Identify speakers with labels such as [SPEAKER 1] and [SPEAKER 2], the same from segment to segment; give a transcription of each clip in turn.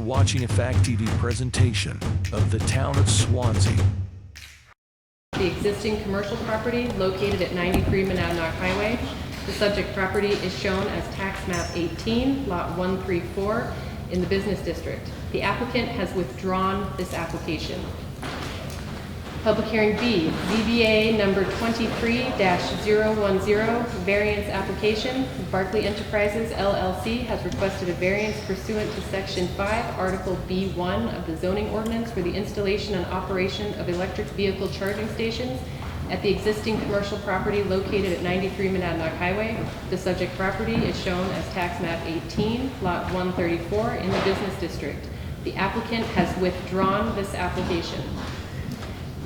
[SPEAKER 1] watching a Fact TV presentation of the town of Swanzey.
[SPEAKER 2] The existing commercial property located at 93 Monadnock Highway. The subject property is shown as tax map 18, lot 134 in the business district. The applicant has withdrawn this application. Public hearing B, ZBA number 23-010, variance application. Barkley Enterprises LLC has requested a variance pursuant to section 5, article B1 of the zoning ordinance for the installation and operation of electric vehicle charging stations at the existing commercial property located at 93 Monadnock Highway. The subject property is shown as tax map 18, lot 134 in the business district. The applicant has withdrawn this application.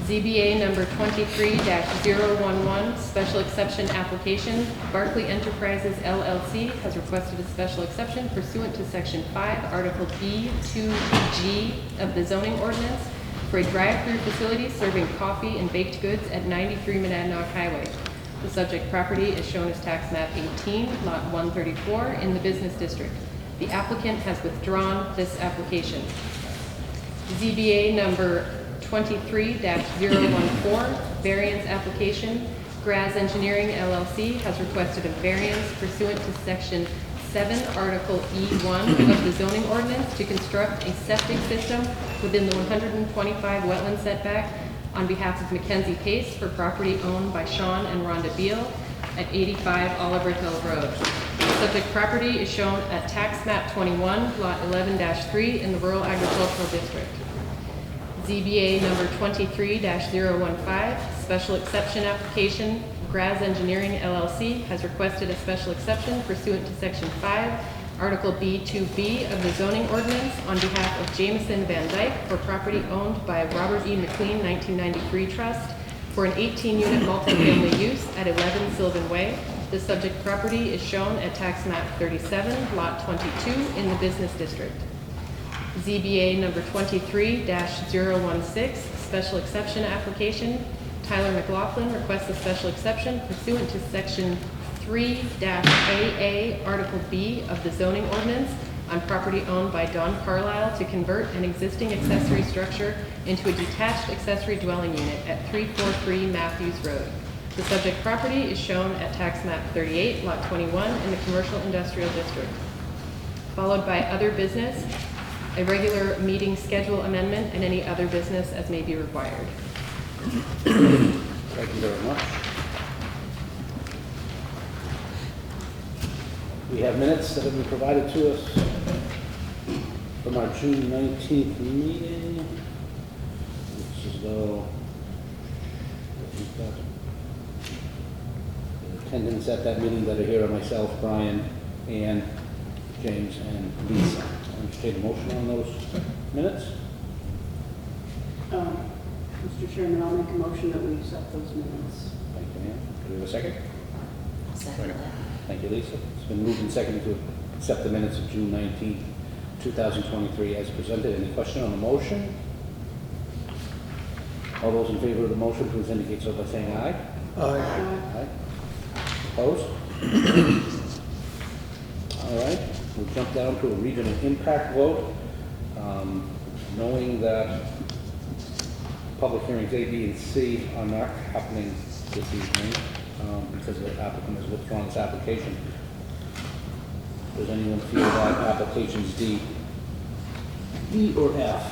[SPEAKER 2] ZBA number 23-011, special exception application. Barkley Enterprises LLC has requested a special exception pursuant to section 5, article B2G of the zoning ordinance for a drive-through facility serving coffee and baked goods at 93 Monadnock Highway. The subject property is shown as tax map 18, lot 134 in the business district. The applicant has withdrawn this application. ZBA number 23-014, variance application. Graz Engineering LLC has requested a variance pursuant to section 7, article E1 of the zoning ordinance to construct a septic system within the 125 wetland setback on behalf of Mackenzie Pace for property owned by Sean and Rhonda Beal at 85 Oliver Hill Road. The subject property is shown at tax map 21, lot 11-3 in the rural agricultural district. ZBA number 23-015, special exception application. Graz Engineering LLC has requested a special exception pursuant to section 5, article B2B of the zoning ordinance on behalf of Jameson Van Dyke for property owned by Robert E. McLean 1993 Trust for an 18-unit multifamily use at 11 Sylvan Way. The subject property is shown at tax map 37, lot 22 in the business district. ZBA number 23-016, special exception application. Tyler McLaughlin requests a special exception pursuant to section 3-AA, article B of the zoning ordinance on property owned by Don Carlisle to convert an existing accessory structure into a detached accessory dwelling unit at 343 Matthews Road. The subject property is shown at tax map 38, lot 21 in the commercial industrial district. Followed by other business, a regular meeting schedule amendment, and any other business as may be required.
[SPEAKER 3] Thank you very much. We have minutes that have been provided to us from our June 19th meeting. It's as though we've got the attendants at that meeting that are here are myself, Brian, Ann, James, and Lisa. Entertain a motion on those minutes.
[SPEAKER 4] Mr. Chairman, I'll make a motion that we accept those minutes.
[SPEAKER 3] Thank you, Ann. Do we have a second?
[SPEAKER 5] Second.
[SPEAKER 3] Thank you, Lisa. It's been moved and seconded to accept the minutes of June 19th, 2023 as presented. Any question on the motion? All those in favor of the motion, please indicate so by saying aye.
[SPEAKER 4] Aye.
[SPEAKER 3] Aye. Opposed? All right. We'll jump down to a regional impact vote. Knowing that public hearings A, B, and C are not happening this evening because the applicant has withdrawn his application. Does anyone feel that applications D or F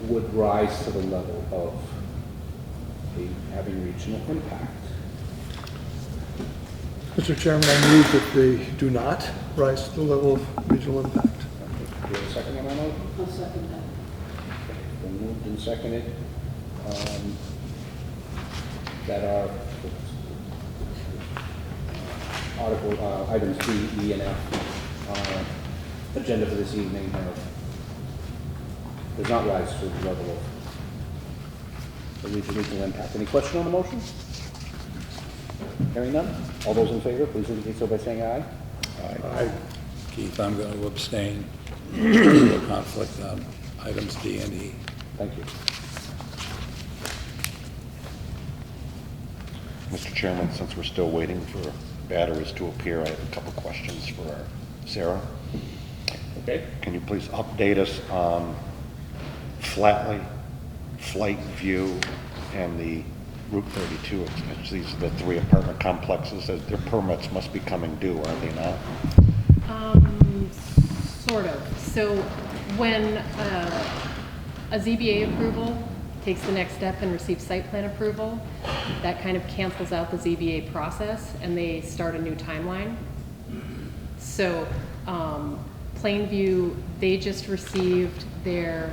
[SPEAKER 3] would rise to the level of having regional impact?
[SPEAKER 6] Mr. Chairman, I move that they do not rise to the level of regional impact.
[SPEAKER 3] Do you have a second on that note?
[SPEAKER 4] I'll second that.
[SPEAKER 3] Been moved and seconded. That are items B, E, and F agenda for this evening does not rise to the level of the regional impact. Any question on the motion? Hearing none. All those in favor, please indicate so by saying aye.
[SPEAKER 6] Aye.
[SPEAKER 5] Keith, I'm going to abstain due to a conflict on items D and E.
[SPEAKER 3] Thank you.
[SPEAKER 7] Mr. Chairman, since we're still waiting for batteries to appear. I have a couple questions for Sarah.
[SPEAKER 3] Okay?
[SPEAKER 7] Can you please update us on Flatley, Flight View, and the Route 32 extensions? These are the 3 apartment complexes. Their permits must be coming due, are they not?
[SPEAKER 2] Sort of. So when a ZBA approval takes the next step and receives site plan approval, that kind of cancels out the ZBA process and they start a new timeline. So Plainview, they just received their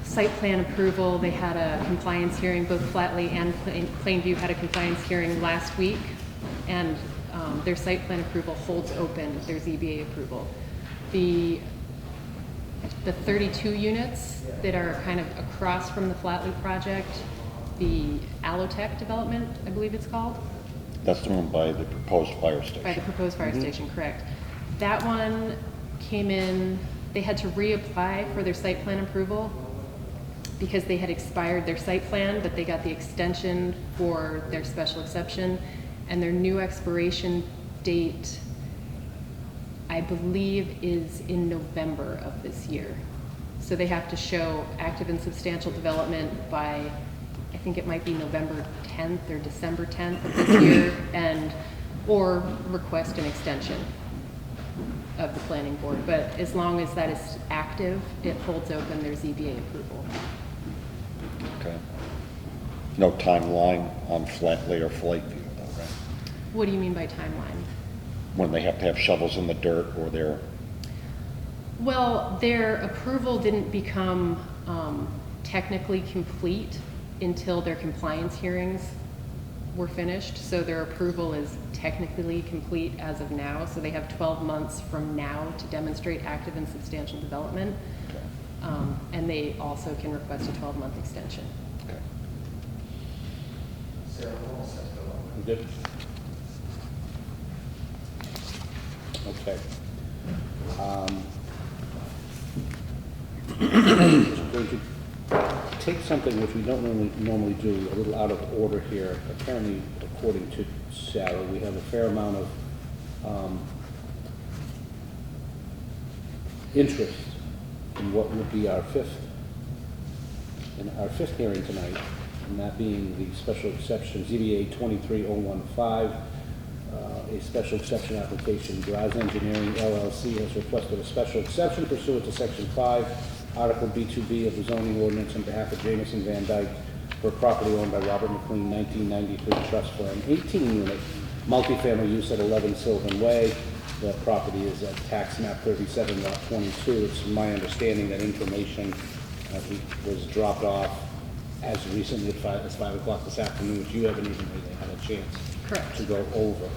[SPEAKER 2] site plan approval. They had a compliance hearing, both Flatley and Plainview had a compliance hearing last week, and their site plan approval holds open their ZBA approval. The 32 units that are kind of across from the Flatley project, the Allotech development, I believe it's called.
[SPEAKER 7] That's the one by the proposed fire station.
[SPEAKER 2] By the proposed fire station, correct. That one came in, they had to reapply for their site plan approval because they had expired their site plan, but they got the extension for their special exception, and their new expiration date, I believe, is in November of this year. So they have to show active and substantial development by, I think it might be November 10th or December 10th of this year, or request an extension of the planning board. But as long as that is active, it holds open their ZBA approval.
[SPEAKER 7] Okay. No timeline on Flatley or Flight View, though, right?
[SPEAKER 2] What do you mean by timeline?
[SPEAKER 7] When they have to have shovels in the dirt or they're...
[SPEAKER 2] Well, their approval didn't become technically complete until their compliance hearings were finished. So their approval is technically complete as of now. So they have 12 months from now to demonstrate active and substantial development.
[SPEAKER 7] Okay.
[SPEAKER 2] And they also can request a 12-month extension.
[SPEAKER 7] Okay.
[SPEAKER 3] You good? Okay. Just going to take something which we don't normally do, a little out of order here. Apparently, according to Sarah, we have a fair amount of interest in what would be our fifth hearing tonight, and that being the special exception, ZBA 23015, a special exception application. Graz Engineering LLC has requested a special exception pursuant to Section 5, Article B2B of the Zoning Ordinance on behalf of Jamison Van Dyke for a property owned by Robert McLean, 1993 trust for an 18-unit multifamily use at 11 Sylvan Way. The property is at tax map 37 lot 22. It's my understanding that information was dropped off as recently as 5 o'clock this afternoon, which you haven't even really had a chance
[SPEAKER 2] Correct.
[SPEAKER 3] to go over.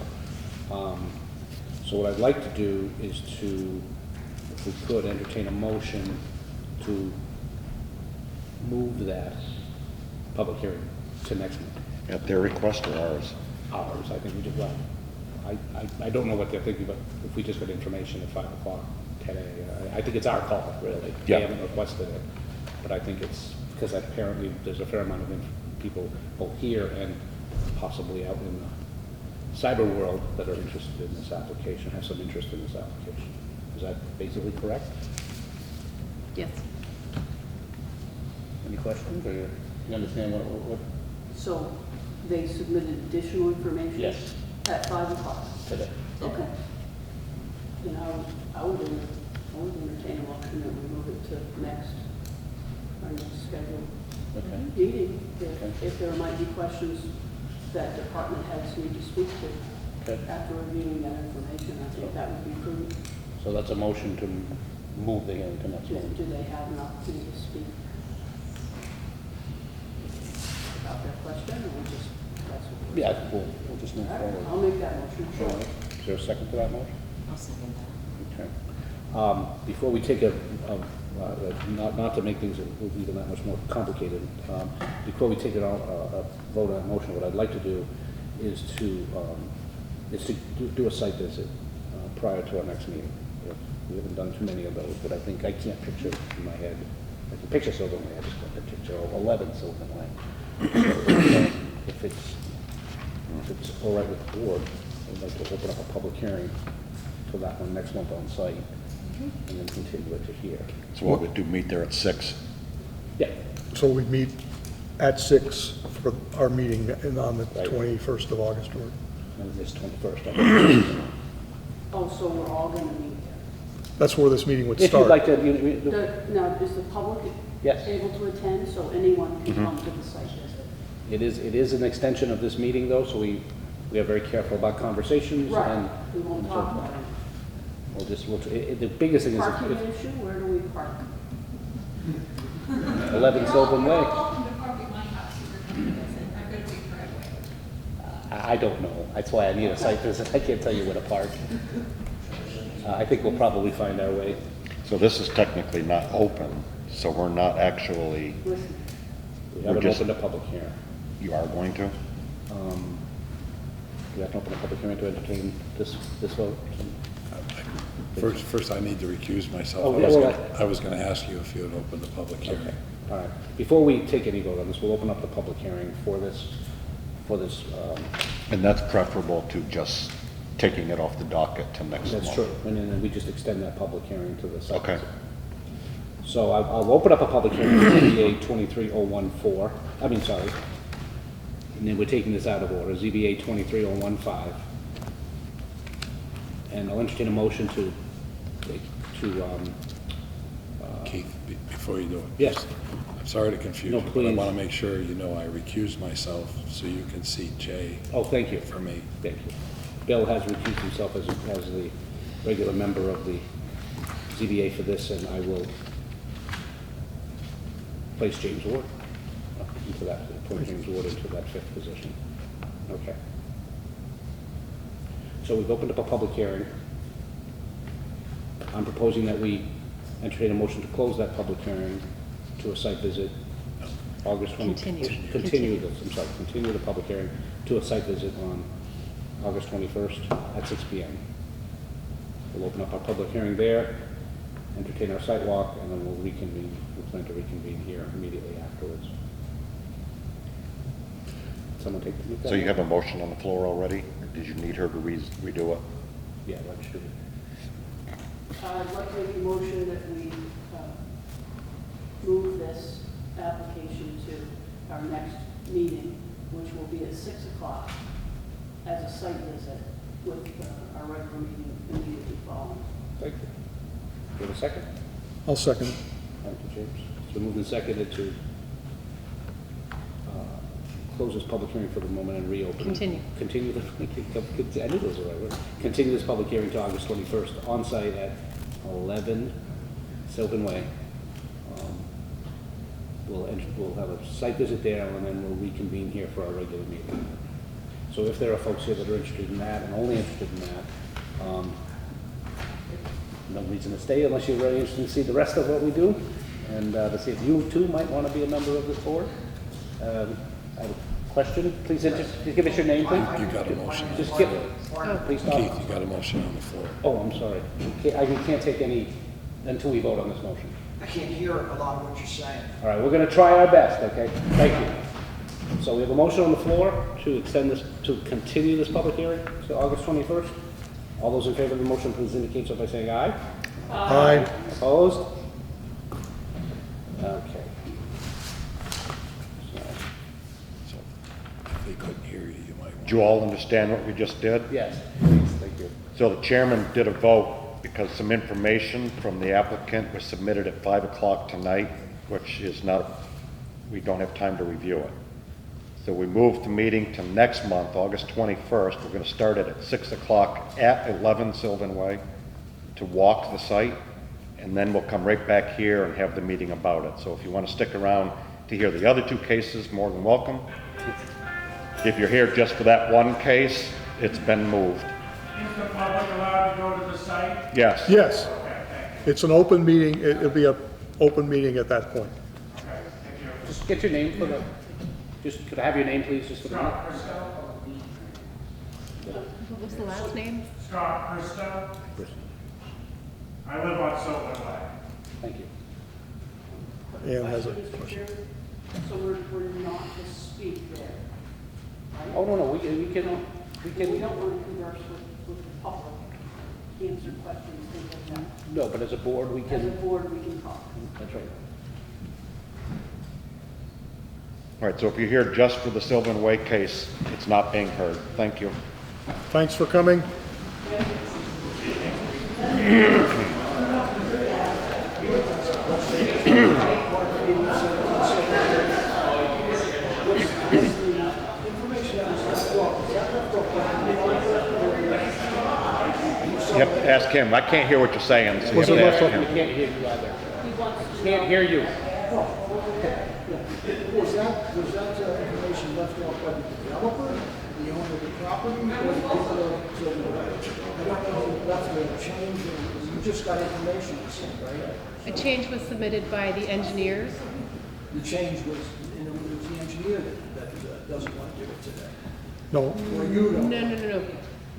[SPEAKER 3] So what I'd like to do is to, if we could, entertain a motion to move that public hearing to next month.
[SPEAKER 7] At their request or ours?
[SPEAKER 3] Hours, I think we did well. I don't know what they're thinking, but if we just got information at 5 o'clock today, I think it's our call, really.
[SPEAKER 7] Yeah.
[SPEAKER 3] They haven't requested it, but I think it's, because apparently there's a fair amount of people both here and possibly out in the cyber world that are interested in this application, have some interest in this application. Is that basically correct?
[SPEAKER 2] Yes.
[SPEAKER 3] Any questions, or you understand what
[SPEAKER 4] So they submitted additional information?
[SPEAKER 3] Yes.
[SPEAKER 4] At 5 o'clock?
[SPEAKER 3] today?
[SPEAKER 4] Okay. Then I would entertain a motion that we move it to our next scheduled
[SPEAKER 3] Okay.
[SPEAKER 4] meeting.
[SPEAKER 3] Okay.
[SPEAKER 4] If there might be questions that department heads need to speak to
[SPEAKER 3] Okay.
[SPEAKER 4] after reviewing that information, I think that would be prudent.
[SPEAKER 3] So that's a motion to move the hearing to next
[SPEAKER 4] Do
[SPEAKER 3] month.
[SPEAKER 4] they have an opportunity to speak about their question, or just, that's what we're...
[SPEAKER 3] Yeah, we'll just move
[SPEAKER 4] All right,
[SPEAKER 3] forward.
[SPEAKER 4] I'll make that motion.
[SPEAKER 3] Sure. Is there a second to that motion?
[SPEAKER 8] I'll second that.
[SPEAKER 3] Okay. Before we take not to make things even that much more complicated, before we take a vote on that motion, what I'd like to do is to do a site visit prior to our next meeting. We haven't done too many of those, but I think I can't picture in my head. I can picture Sylvan Way, I just can't picture 11 Sylvan Way. So, if it's If it's all right with the board, I'd like to open up a public hearing for that one next month on site, and then continue it to here.
[SPEAKER 7] So what we do, meet there at 6?
[SPEAKER 3] Yeah,
[SPEAKER 6] So we meet at 6 for our meeting on the
[SPEAKER 3] Right.
[SPEAKER 6] 21st of August, or
[SPEAKER 3] and this 21st.
[SPEAKER 4] Oh, so we're all gonna meet there.
[SPEAKER 6] that's where this meeting would
[SPEAKER 3] If you'd
[SPEAKER 6] start.
[SPEAKER 3] like to,
[SPEAKER 4] Now, is the public
[SPEAKER 3] Yes.
[SPEAKER 4] able to attend, so anyone can come to the site visit?
[SPEAKER 3] it is an extension of this meeting though, so we are very careful about conversations
[SPEAKER 4] Right,
[SPEAKER 3] and.
[SPEAKER 4] we won't talk about it.
[SPEAKER 3] The biggest thing is
[SPEAKER 4] Parking
[SPEAKER 3] if
[SPEAKER 4] issue, where do we park?
[SPEAKER 3] 11 Sylvan Way.
[SPEAKER 8] Welcome to park at my house if you're coming to visit. I'm going to be driveway.
[SPEAKER 3] I don't know. That's why I need a site visit. I can't tell you where to park. I think we'll probably find our way.
[SPEAKER 7] So this is technically not open, so we're not actually,
[SPEAKER 4] Listen,
[SPEAKER 3] We
[SPEAKER 7] We're
[SPEAKER 3] haven't
[SPEAKER 7] just-
[SPEAKER 3] opened a public hearing.
[SPEAKER 7] you are going to?
[SPEAKER 3] We have to open a public hearing to entertain this vote.
[SPEAKER 5] First I need to recuse myself.
[SPEAKER 3] Oh, yeah, well,
[SPEAKER 5] I was gonna ask you if you had opened the public
[SPEAKER 3] Okay,
[SPEAKER 5] hearing.
[SPEAKER 3] all right. Before we take any vote on this, we'll open up the public hearing for this,
[SPEAKER 7] And that's preferable to just taking it off the docket to next month?
[SPEAKER 3] that's true. And then we just extend that public hearing to the site
[SPEAKER 7] Okay.
[SPEAKER 3] visit. So I'll open up a public hearing for ZBA 23014, and then we're taking this out of order, ZBA 23015. And I'll entertain a motion to,
[SPEAKER 5] Keith, before you do it.
[SPEAKER 3] yes,
[SPEAKER 5] I'm sorry to confuse
[SPEAKER 3] No,
[SPEAKER 5] you, but I
[SPEAKER 3] please.
[SPEAKER 5] wanna make sure you know I recuse myself so you can see Jay
[SPEAKER 3] oh, thank you.
[SPEAKER 5] for me.
[SPEAKER 3] Thank you. Bill has recused himself as the regular member of the ZBA for this, and I will place James Ward into that, appoint James Ward into that 5th position. Okay. So we've opened up a public hearing. I'm proposing that we entertain a motion to close that public hearing to a site visit August 20. Continue the public hearing to a site visit on August 21st at 6 PM. We'll open up our public hearing there, entertain our site walk, and then we'll reconvene. We'll plan to reconvene here immediately afterwards. Someone take the.
[SPEAKER 7] So you have a motion on the floor already? Or did you need her to redo it?
[SPEAKER 3] Yeah, that should.
[SPEAKER 4] I'd like to make a motion that we move this application to our next meeting, which will be at 6 o'clock, as a site visit with our regular meeting immediately following.
[SPEAKER 3] Thank you. Do you have a second?
[SPEAKER 6] I'll second.
[SPEAKER 3] Thank you, James. So moved and seconded to close this public hearing for the moment and reopen.
[SPEAKER 2] Continue.
[SPEAKER 3] Continue the, I knew those were the right words. Continue this public hearing to August 21st, on site at 11 Sylvan Way. We'll have a site visit there, and then we'll reconvene here for our regular meeting. So if there are folks here that are interested in that, and only interested in that, no reason to stay unless you're really interested to see the rest of what we do, and to see if you too might want to be a member of this board. I have a question. Please give us your name, please.
[SPEAKER 5] You got a motion.
[SPEAKER 3] Just give, please stop.
[SPEAKER 5] Keith, you got a motion on the floor.
[SPEAKER 3] Oh, I'm sorry. We can't take any until we vote on this motion.
[SPEAKER 9] I can't hear a lot of what you're saying.
[SPEAKER 3] All right, we're going to try our best, okay? Thank you. So we have a motion on the floor to extend this, to continue this public hearing to August 21st. All those in favor of the motion, please indicate so by saying aye.
[SPEAKER 6] Aye.
[SPEAKER 3] Opposed? Okay.
[SPEAKER 5] So if they couldn't hear you, you might want.
[SPEAKER 7] Do you all understand what we just did?
[SPEAKER 3] Yes, please, thank you.
[SPEAKER 7] So the chairman did a vote because some information from the applicant was submitted at 5 o'clock tonight, which is not, we don't have time to review it. So we moved the meeting to next month, August 21st. We're going to start it at 6 o'clock at 11 Sylvan Way to walk the site, and then we'll come right back here and have the meeting about it. So if you want to stick around to hear the other two cases, more than welcome. If you're here just for that one case, it's been moved.
[SPEAKER 10] Is the public allowed to go to the site?
[SPEAKER 7] Yes.
[SPEAKER 6] Yes,
[SPEAKER 10] Okay, thank you.
[SPEAKER 6] it's an open meeting. It'll be an open meeting at that point.
[SPEAKER 10] Okay, thank you.
[SPEAKER 3] Just get your name for the, just, could I have your name, please, just for the minute?
[SPEAKER 10] Scott Christo.
[SPEAKER 2] What was the last name?
[SPEAKER 10] Scott Christo. I live on Sylvan Way.
[SPEAKER 3] Thank you.
[SPEAKER 6] Ann has a
[SPEAKER 4] Mr.
[SPEAKER 6] question.
[SPEAKER 4] Chairman, so we're not to speak there.
[SPEAKER 3] Oh, no, we can,
[SPEAKER 4] We don't want to converse with the public, answer questions, things like that.
[SPEAKER 3] no, but as a board, we
[SPEAKER 4] As a
[SPEAKER 3] can,
[SPEAKER 4] board, we can talk.
[SPEAKER 3] that's right.
[SPEAKER 7] All right, so if you're here just for the Sylvan Way case, it's not being heard. Thank you.
[SPEAKER 6] Thanks for coming.
[SPEAKER 7] You have to ask him. I can't hear what you're saying, so you
[SPEAKER 6] Was
[SPEAKER 7] have
[SPEAKER 6] it
[SPEAKER 7] to
[SPEAKER 6] left
[SPEAKER 7] ask
[SPEAKER 6] up?
[SPEAKER 3] We
[SPEAKER 7] him.
[SPEAKER 3] can't hear you either. Can't hear you.
[SPEAKER 9] Was that information left off by the developer, the owner of the property, or the people of Sylvan Way? I don't know if that's going to change, or you just got information, you said, right?
[SPEAKER 2] A change was submitted by the engineers.
[SPEAKER 9] The change was, and it was the engineer that doesn't want to do it today.
[SPEAKER 6] No,
[SPEAKER 9] Or you don't.
[SPEAKER 2] No.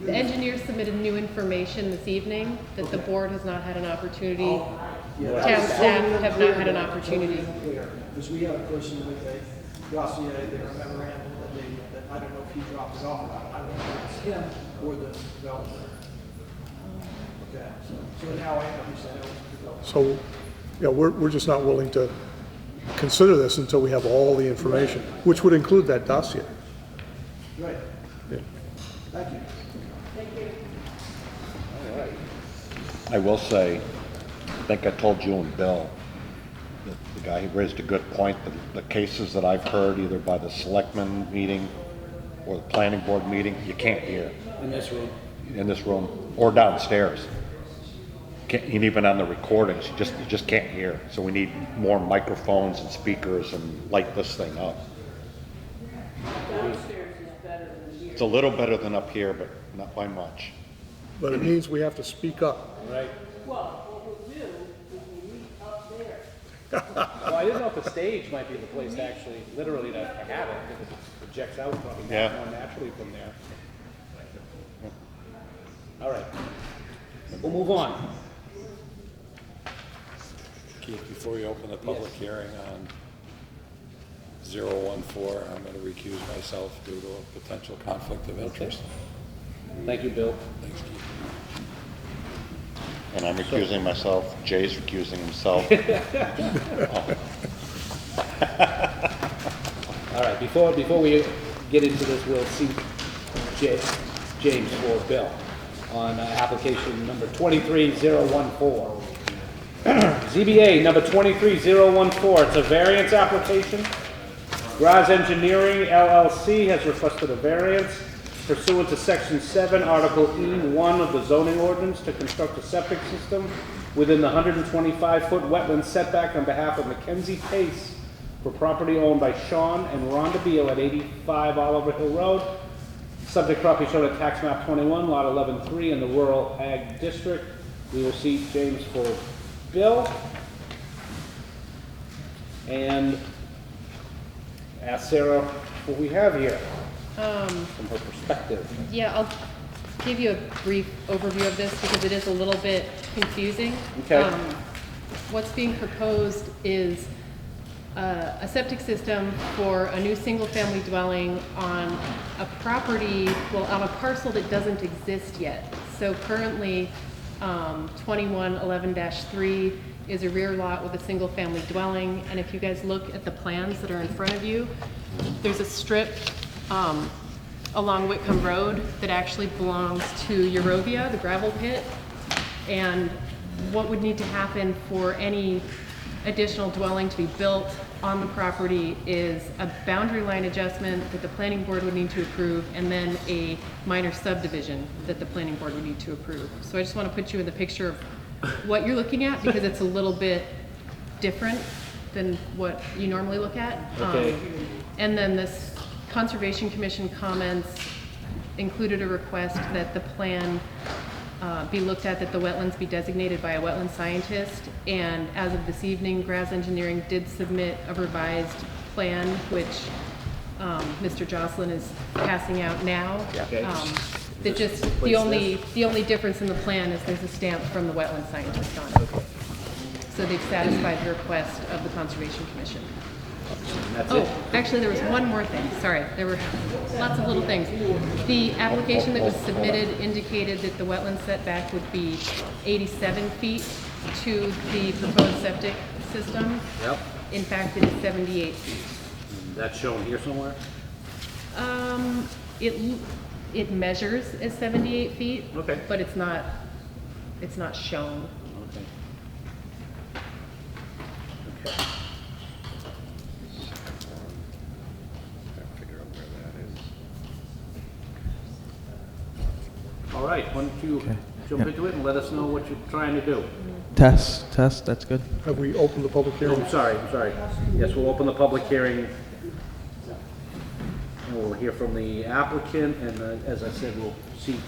[SPEAKER 2] The engineers submitted new information this evening that the board has not had an opportunity. Town staff have not had an opportunity.
[SPEAKER 9] Because we had a person with a dossier, their memorandum, that I don't know if he dropped it off, I don't know if it's him or the developer. Okay, so now I understand it was the developer.
[SPEAKER 6] so, yeah, we're just not willing to consider this until we have all the information, which would include that dossier.
[SPEAKER 9] Right,
[SPEAKER 6] Yeah.
[SPEAKER 9] thank you.
[SPEAKER 7] I will say, I think I told you and Bill, that the guy who raised a good point, the cases that I've heard either by the selectmen meeting or the planning board meeting, you can't hear
[SPEAKER 3] In this room.
[SPEAKER 7] in this room or downstairs. And even on the recordings, you just can't hear. So we need more microphones and speakers and light this thing up.
[SPEAKER 4] Downstairs is better than here.
[SPEAKER 7] It's a little better than up here, but not by much.
[SPEAKER 6] But it means we have to speak up.
[SPEAKER 3] Right.
[SPEAKER 4] Well, what we'll do is we'll meet up there.
[SPEAKER 3] Well, I didn't know if the stage might be the place to actually, literally to have it, because it projects out probably
[SPEAKER 7] Yeah.
[SPEAKER 3] more naturally from there. All right. We'll move on.
[SPEAKER 5] Keith, before you open the public hearing on 014, I'm going to recuse myself due to a potential conflict of interest.
[SPEAKER 3] Thank you, Bill.
[SPEAKER 5] Thanks, Keith.
[SPEAKER 7] And I'm recusing myself, Jay's recusing himself.
[SPEAKER 3] All right, before we get into this, we'll see James or Bill on application number 23014. ZBA number 23014, it's a variance application. Graz Engineering LLC has requested a variance pursuant to Section 7, Article E1 of the Zoning Ordinance to construct a septic system within the 125-foot wetland setback on behalf of Mackenzie Pace for property owned by Sean and Rhonda Beal at 85 Oliver Hill Road. Subject property shown at tax map 21, lot 11-3 in the rural ag district. We will see James for Bill and ask Sarah what we have here from her perspective.
[SPEAKER 2] Yeah, I'll give you a brief overview of this because it is a little bit confusing.
[SPEAKER 3] Okay.
[SPEAKER 2] What's being proposed is a septic system for a new single-family dwelling on a property, well, on a parcel that doesn't exist yet. So currently, 2111-3 is a rear lot with a single-family dwelling, and if you guys look at the plans that are in front of you, there's a strip along Whitcomb Road that actually belongs to Eurovia, the gravel pit, and what would need to happen for any additional dwelling to be built on the property is a boundary line adjustment that the planning board would need to approve, and then a minor subdivision that the planning board would need to approve. So I just want to put you in the picture of what you're looking at because it's a little bit different than what you normally look at.
[SPEAKER 3] Okay.
[SPEAKER 2] And then this Conservation Commission comments included a request that the plan be looked at, that the wetlands be designated by a wetland scientist. And as of this evening, Graz Engineering did submit a revised plan, which Mr. Jocelyn is passing out now.
[SPEAKER 3] Okay.
[SPEAKER 2] That just, the only difference in the plan is there's a stamp from the wetland scientist on it. So they've satisfied the request of the Conservation Commission.
[SPEAKER 3] That's it?
[SPEAKER 2] Oh, actually, there was one more thing, sorry, there were lots of little things. The application that was submitted indicated that the wetland setback would be 87 feet to the proposed septic system.
[SPEAKER 3] Yep.
[SPEAKER 2] In fact, it is 78 feet.
[SPEAKER 3] That's shown here somewhere?
[SPEAKER 2] It measures as 78 feet.
[SPEAKER 3] Okay.
[SPEAKER 2] But it's not shown.
[SPEAKER 3] Okay. Okay.
[SPEAKER 7] Figure out where that is.
[SPEAKER 3] All right, why don't you jump into it and let us know what you're trying to do?
[SPEAKER 11] Test, that's good.
[SPEAKER 6] Have we opened the public
[SPEAKER 3] Oh,
[SPEAKER 6] hearing?
[SPEAKER 3] I'm sorry. Yes, we'll open the public hearing. And we'll hear from the applicant, and as I said, we'll see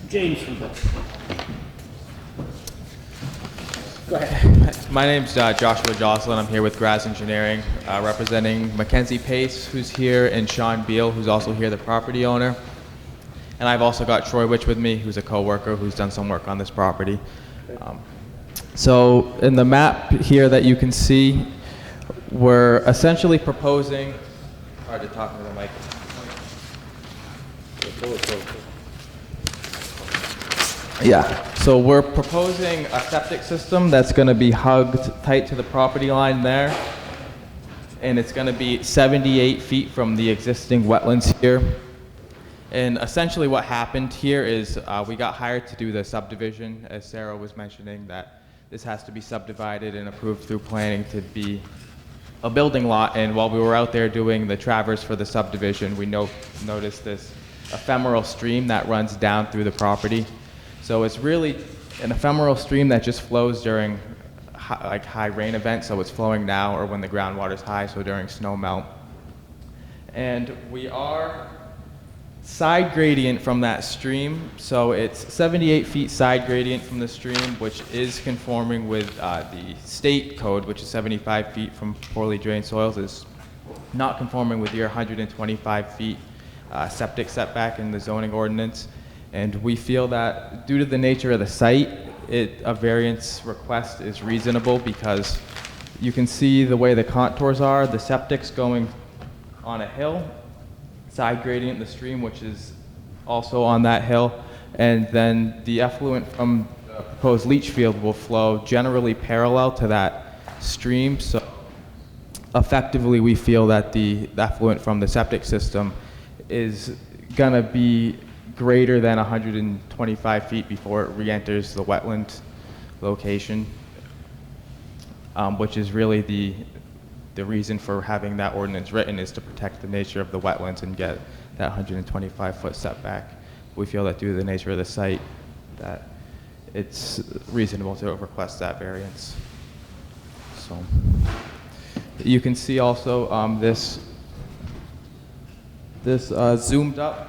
[SPEAKER 3] James from the... Go ahead.
[SPEAKER 11] My name's Joshua Jocelyn. I'm here with Graz Engineering, representing Mackenzie Pace, who's here, and Sean Beal, who's also here, the property owner. And I've also got Troy Witch with me, who's a co-worker who's done some work on this property. So in the map here that you can see, we're essentially proposing, hard to talk into the mic. Yeah, so we're proposing a septic system that's going to be hugged tight to the property line there, and it's going to be 78 feet from the existing wetlands here. And essentially what happened here is we got hired to do the subdivision, as Sarah was mentioning, that this has to be subdivided and approved through planning to be a building lot. And while we were out there doing the traverse for the subdivision, we noticed this ephemeral stream that runs down through the property. So it's really an ephemeral stream that just flows during high rain events, so it's flowing now, or when the groundwater's high, so during snow melt. And we are side gradient from that stream, so it's 78 feet side gradient from the stream, which is conforming with the state code, which is 75 feet from poorly drained soils, is not conforming with your 125 feet septic setback in the zoning ordinance. And we feel that due to the nature of the site, a variance request is reasonable, because you can see the way the contours are. The septic's going on a hill, side gradient the stream, which is also on that hill, and then the effluent from the proposed leach field will flow generally parallel to that stream. So effectively, we feel that the effluent from the septic system is gonna be greater than 125 feet before it re-enters the wetland location, which is really the reason for having that ordinance written, is to protect the nature of the wetlands and get that 125-foot setback. We feel that due to the nature of the site, that it's reasonable to request that variance. So you can see also this zoomed up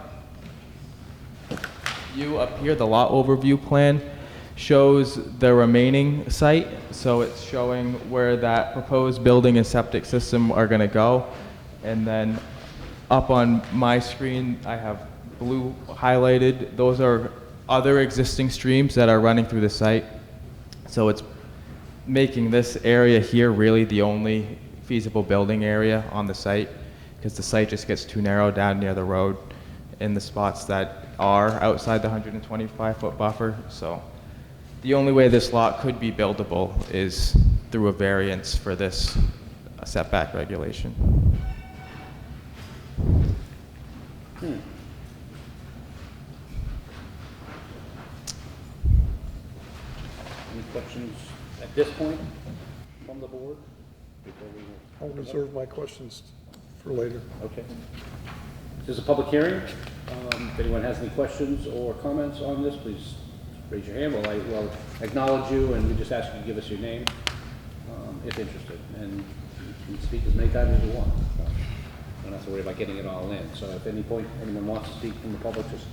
[SPEAKER 11] view up here, the lot overview plan, shows the remaining site. So it's showing where that proposed building and septic system are going to go. And then up on my screen, I have blue highlighted. Those are other existing streams that are running through the site. So it's making this area here really the only feasible building area on the site, because the site just gets too narrow down near the road in the spots that are outside the 125-foot buffer. So the only way this lot could be buildable is through a variance for this setback regulation.
[SPEAKER 3] Any questions at this point from the board before we...
[SPEAKER 6] I'll reserve my questions for later.
[SPEAKER 3] Okay. This is a public hearing. If anyone has any questions or comments on this, please raise your hand. We'll acknowledge you, and we just ask you to give us your name if interested. And you can speak as many times as you want. So don't have to worry about getting it all in. So if at any point anyone wants to speak from the public, just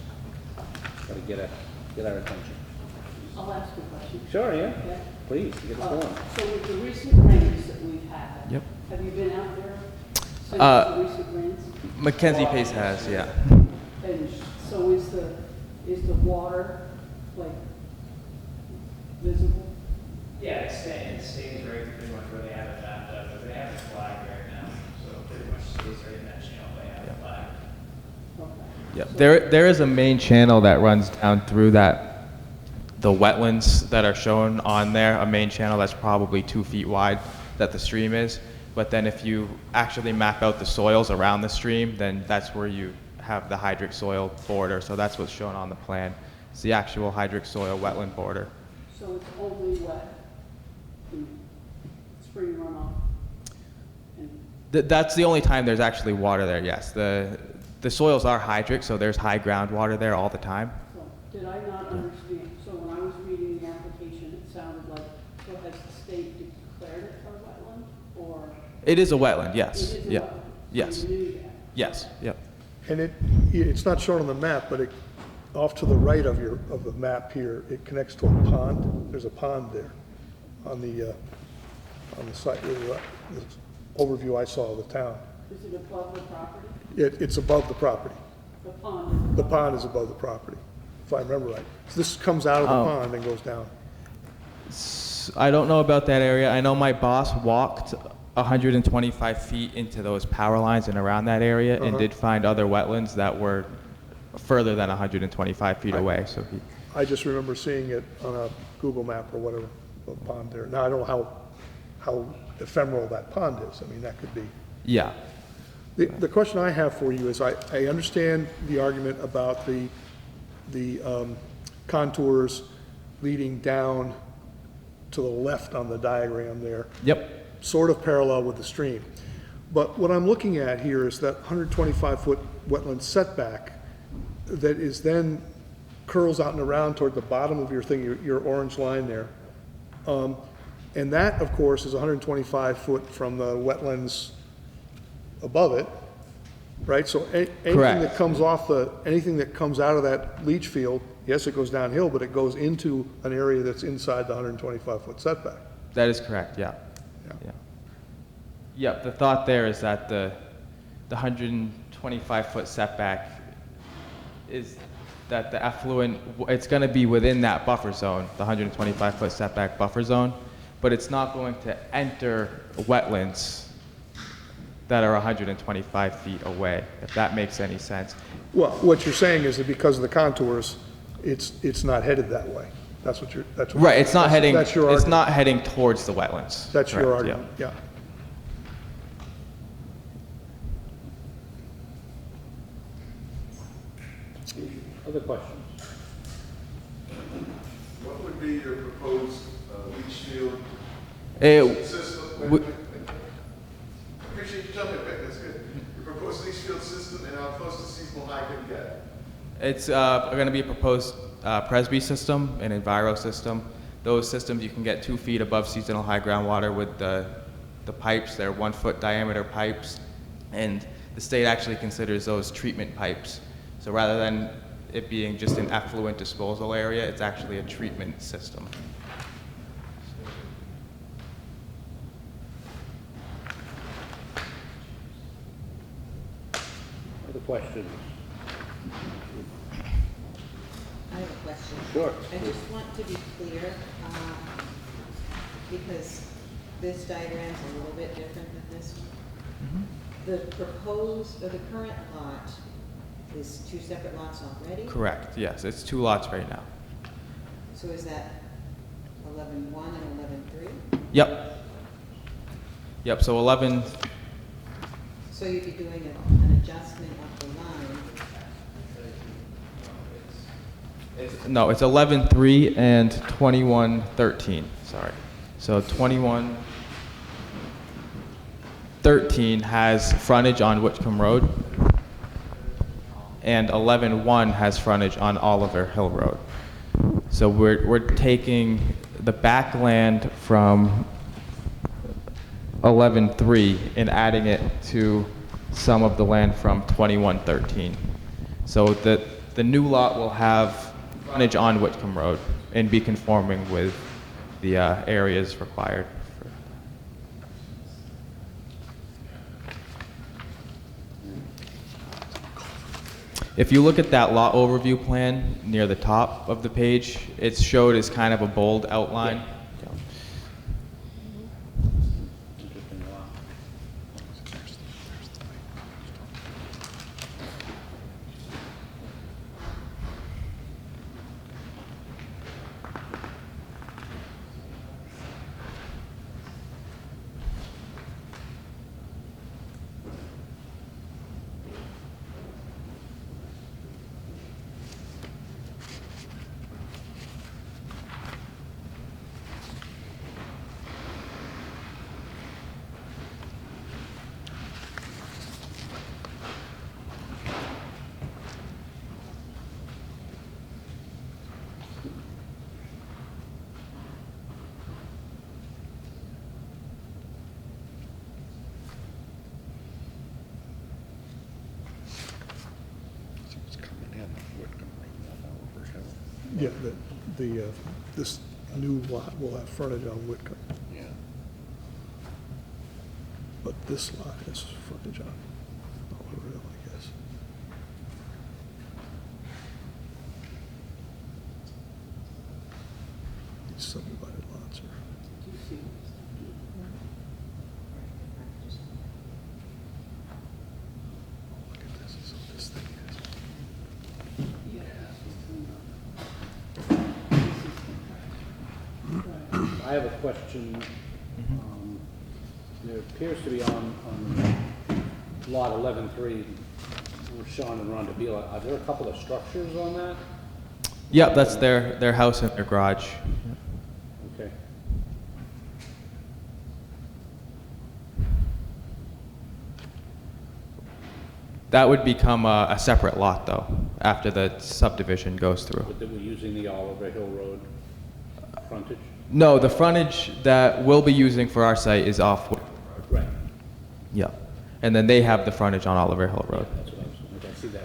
[SPEAKER 3] try to get our attention.
[SPEAKER 4] I'll ask you a question.
[SPEAKER 3] Sure, yeah.
[SPEAKER 4] Yeah.
[SPEAKER 3] Please, get us going.
[SPEAKER 4] So with the recent rains that we've had,
[SPEAKER 11] Yep.
[SPEAKER 4] have you been out there since the recent rains?
[SPEAKER 11] Mackenzie Pace has, yeah.
[SPEAKER 4] And so is the water like visible?
[SPEAKER 10] Yeah, it stays right pretty much where they have it mapped up, but they have it flagged right now, so
[SPEAKER 11] right in that channel they have a flag.
[SPEAKER 4] Okay.
[SPEAKER 11] Yeah, there is a main channel that runs down through the wetlands that are shown on there, a main channel that's probably 2 feet wide that the stream is. But then if you actually map out the soils around the stream, then that's where you have the hydric soil border. So that's what's shown on the plan. It's the actual hydric soil wetland border.
[SPEAKER 4] So it's only wet in spring runoff? And
[SPEAKER 11] That's the only time there's actually water there, yes. The soils are hydric, so there's high groundwater there all the time.
[SPEAKER 4] so, did I not understand? So when I was reading the application, it sounded like, so has the state declared it a wetland, or?
[SPEAKER 11] It is a wetland, yes.
[SPEAKER 4] It is a
[SPEAKER 11] Yeah.
[SPEAKER 4] wetland? So
[SPEAKER 11] Yes.
[SPEAKER 4] you knew that?
[SPEAKER 11] Yes, yep.
[SPEAKER 6] And it's not shown on the map, but off to the right of the map here, it connects to a pond. There's a pond there on the site, the overview I saw of the town.
[SPEAKER 4] Is it above the property?
[SPEAKER 6] It's above the property.
[SPEAKER 4] The pond?
[SPEAKER 6] The pond is above the property, if I remember right. So this comes out of the pond and goes down.
[SPEAKER 11] I don't know about that area. I know my boss walked 125 feet into those power lines and around that area and did find other wetlands that were further than 125 feet away. So
[SPEAKER 6] I just remember seeing it on a Google map or whatever, a pond there. Now, I don't know how ephemeral that pond is. I mean, that could be.
[SPEAKER 11] yeah.
[SPEAKER 6] The question I have for you is, I understand the argument about the contours leading down to the left on the diagram there.
[SPEAKER 11] Yep.
[SPEAKER 6] Sort of parallel with the stream. But what I'm looking at here is that 125-foot wetland setback that is then curls out and around toward the bottom of your thing, your orange line there. And that, of course, is 125 foot from the wetlands above it, right? So anything
[SPEAKER 11] Correct.
[SPEAKER 6] that comes anything that comes out of that leach field, yes, it goes downhill, but it goes into an area that's inside the 125-foot setback.
[SPEAKER 11] That is correct, yeah. Yeah. Yep, the thought there is that the 125-foot setback is that the effluent, it's going to be within that buffer zone, the 125-foot setback buffer zone, but it's not going to enter wetlands that are 125 feet away, if that makes any sense.
[SPEAKER 6] Well, what you're saying is that because of the contours, it's not headed that way. That's what
[SPEAKER 11] Right, it's not heading,
[SPEAKER 6] that's your
[SPEAKER 11] it's
[SPEAKER 6] argument.
[SPEAKER 11] not heading towards the wetlands.
[SPEAKER 6] That's your
[SPEAKER 11] Correct, yeah.
[SPEAKER 6] argument, yeah.
[SPEAKER 3] Other questions?
[SPEAKER 12] What would be your proposed leach field
[SPEAKER 11] It-
[SPEAKER 12] system?
[SPEAKER 11] w-
[SPEAKER 12] Appreciate you jumping back, that's good. Your proposed leach field system and how close to seasonal high can you get?
[SPEAKER 11] It's going to be a proposed Presby system, an Enviro system. Those systems you can get 2 feet above seasonal high groundwater with the pipes. They're 1 foot diameter pipes, and the state actually considers those treatment pipes. So rather than it being just an effluent disposal area, it's actually a treatment system.
[SPEAKER 3] Other questions?
[SPEAKER 13] I have a question.
[SPEAKER 3] Sure.
[SPEAKER 13] I just want to be clear, because this diagram's a little bit different than this one. The proposed, or the current lot is 2 separate lots already?
[SPEAKER 11] Correct, yes. It's 2 lots right now.
[SPEAKER 13] So is that 11-1 and 11-3?
[SPEAKER 11] Yep. Yep, so 11,
[SPEAKER 13] So you'd be doing an adjustment of the line?
[SPEAKER 11] no, it's 11-3 and 21-13, sorry. So 21-13 has frontage on Whitcomb Road, and 11-1 has frontage on Oliver Hill Road. So we're taking the backland from 11-3 and adding it to some of the land from 21-13. So the new lot will have frontage on Whitcomb Road and be conforming with the areas required. If you look at that lot overview plan near the top of the page, it's showed as kind of a bold outline.
[SPEAKER 3] Interesting lot.
[SPEAKER 7] Whitcomb, Oliver Hill.
[SPEAKER 6] Yeah, this new lot will have frontage on Whitcomb,
[SPEAKER 7] Yeah.
[SPEAKER 6] but this lot has frontage on Oliver Hill, I guess. These subdivided lots are.
[SPEAKER 4] Do you see?
[SPEAKER 6] Look at this, is what this thing is.
[SPEAKER 3] I have a question. There appears to be on lot 11-3, with Sean and Rhonda Beal, are there a couple of structures on that?
[SPEAKER 11] Yep, that's their house and their garage.
[SPEAKER 3] Okay.
[SPEAKER 11] That would become a separate lot, though, after the subdivision goes through.
[SPEAKER 3] But that we're using the Oliver Hill Road frontage?
[SPEAKER 11] No, the frontage that we'll be using for our site is off.
[SPEAKER 3] Right.
[SPEAKER 11] Yeah. And then they have the frontage on Oliver Hill Road.
[SPEAKER 3] That's what I was, okay, I see that.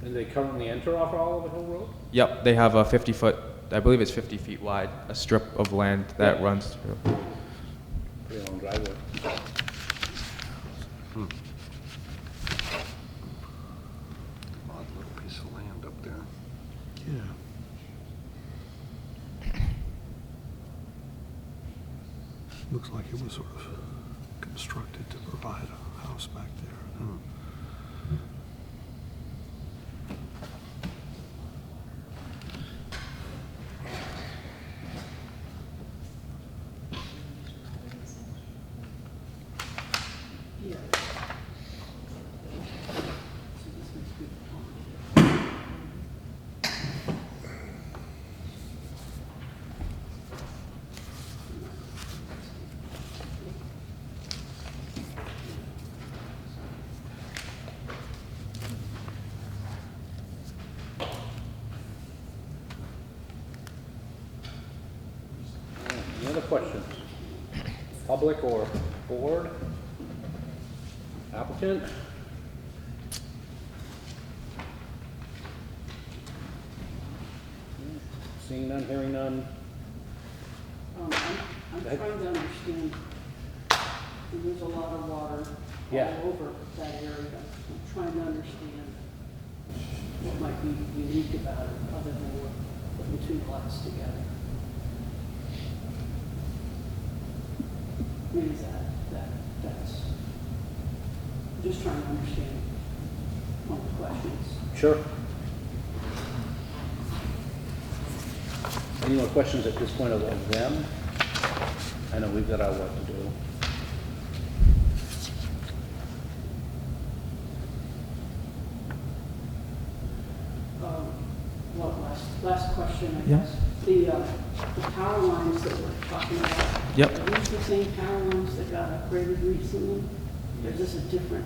[SPEAKER 3] And they currently enter off Oliver Hill Road?
[SPEAKER 11] Yep, they have a 50-foot, I believe it's 50 feet wide, a strip of land that runs through.
[SPEAKER 3] Pretty long driveway.
[SPEAKER 7] Odd little piece of land up there.
[SPEAKER 6] Yeah. Looks like it was sort of constructed to provide a house back there.
[SPEAKER 4] Yeah.
[SPEAKER 3] Any other questions? Public or board? Applicant? Seeing none, hearing none?
[SPEAKER 4] I'm
[SPEAKER 3] Go ahead.
[SPEAKER 4] trying to understand, there's a lot of water
[SPEAKER 3] Yeah.
[SPEAKER 4] all over that area. I'm trying to understand what might be unique about it, other than what putting two lots together. I mean, is that's, I'm just trying to understand one of the questions.
[SPEAKER 3] Sure. Any more questions at this point of them? I know we've got our work to do.
[SPEAKER 4] Well, last question, I
[SPEAKER 11] Yeah.
[SPEAKER 4] guess. The power lines that we're talking about.
[SPEAKER 11] Yep.
[SPEAKER 4] Are these the same power lines that got upgraded recently? Or is this a different?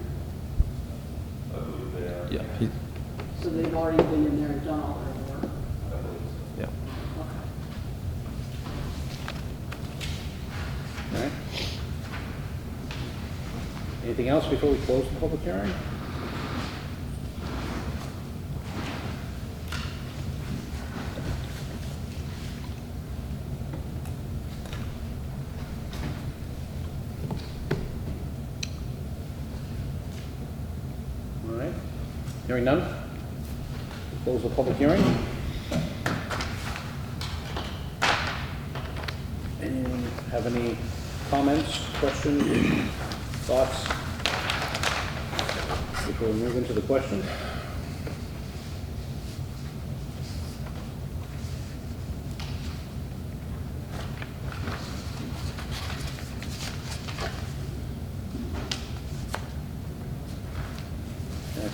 [SPEAKER 11] Yeah.
[SPEAKER 4] So they've already been in there and done all their work?
[SPEAKER 11] Yeah.
[SPEAKER 4] Okay.
[SPEAKER 3] All right. Anything else before we close the public hearing? All right. Hearing none? Close the public hearing. Anyone have any comments, questions, thoughts? Before we move into the questions? Okay.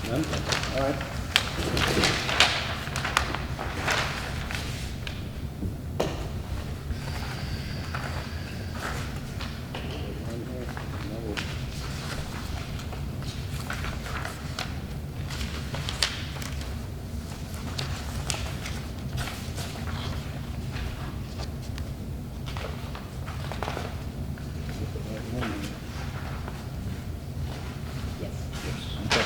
[SPEAKER 3] None? All right.
[SPEAKER 2] Yes.
[SPEAKER 3] Yes. Okay.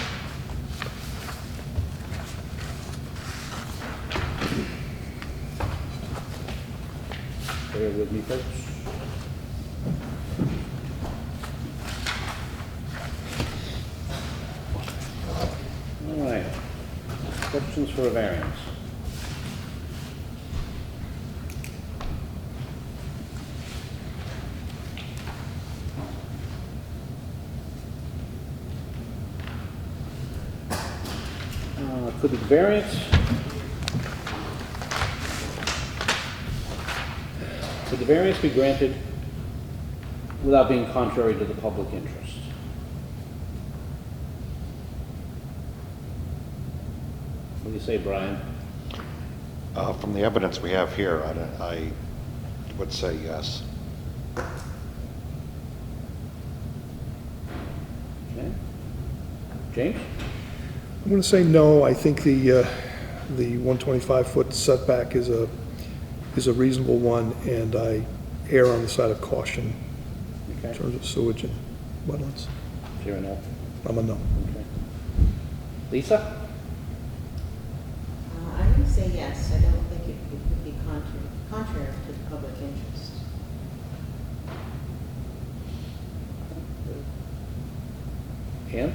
[SPEAKER 3] Bear with me, folks. All right. Questions for a variance? Could the variance be granted without being contrary to the public interest? What do you say, Brian?
[SPEAKER 7] From the evidence we have here, I would say yes.
[SPEAKER 3] Okay. James?
[SPEAKER 6] I'm going to say no. I think the 125-foot setback is a reasonable one, and I err on the side of caution in
[SPEAKER 3] Okay.
[SPEAKER 6] terms of sewage and wetlands.
[SPEAKER 3] You're a no.
[SPEAKER 6] I'm a no.
[SPEAKER 3] Okay. Lisa?
[SPEAKER 13] I'm going to say yes. I don't think it would be contrary to the public interest.
[SPEAKER 3] Ann?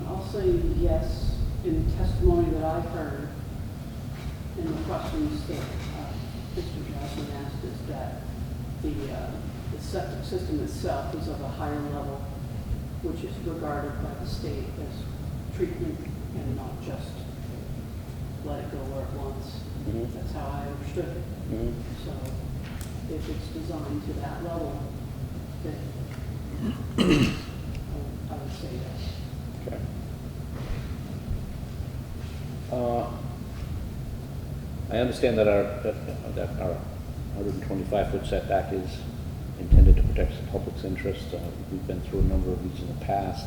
[SPEAKER 4] I'll say yes in the testimony that I've heard and the questions that Mr. Johnson asked is that the septic system itself is of a higher level, which is regarded by the state as treatment and not just let it go where it wants.
[SPEAKER 3] Mhm.
[SPEAKER 4] That's how I understood it.
[SPEAKER 3] Mhm.
[SPEAKER 4] So if it's designed to that level, then I would say yes.
[SPEAKER 3] Okay. I understand that our 125-foot setback is intended to protect the public's interest. We've been through a number of these in the past.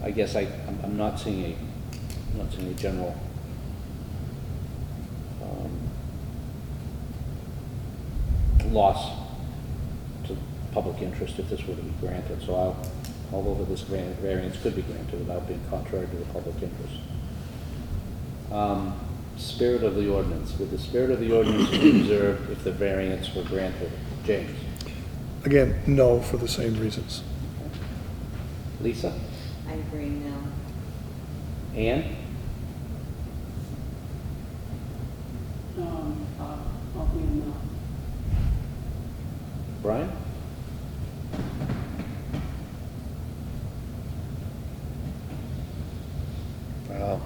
[SPEAKER 3] I guess I'm not seeing a general loss to public interest if this were to be granted. So although this variance could be granted without being contrary to the public interest. Spirit of the ordinance. Would the spirit of the ordinance be observed if the variance were granted? James?
[SPEAKER 6] Again, no, for the same reasons.
[SPEAKER 3] Lisa?
[SPEAKER 13] I agree, no.
[SPEAKER 3] Ann?
[SPEAKER 4] I'll be a no.
[SPEAKER 3] Brian?
[SPEAKER 7] Well,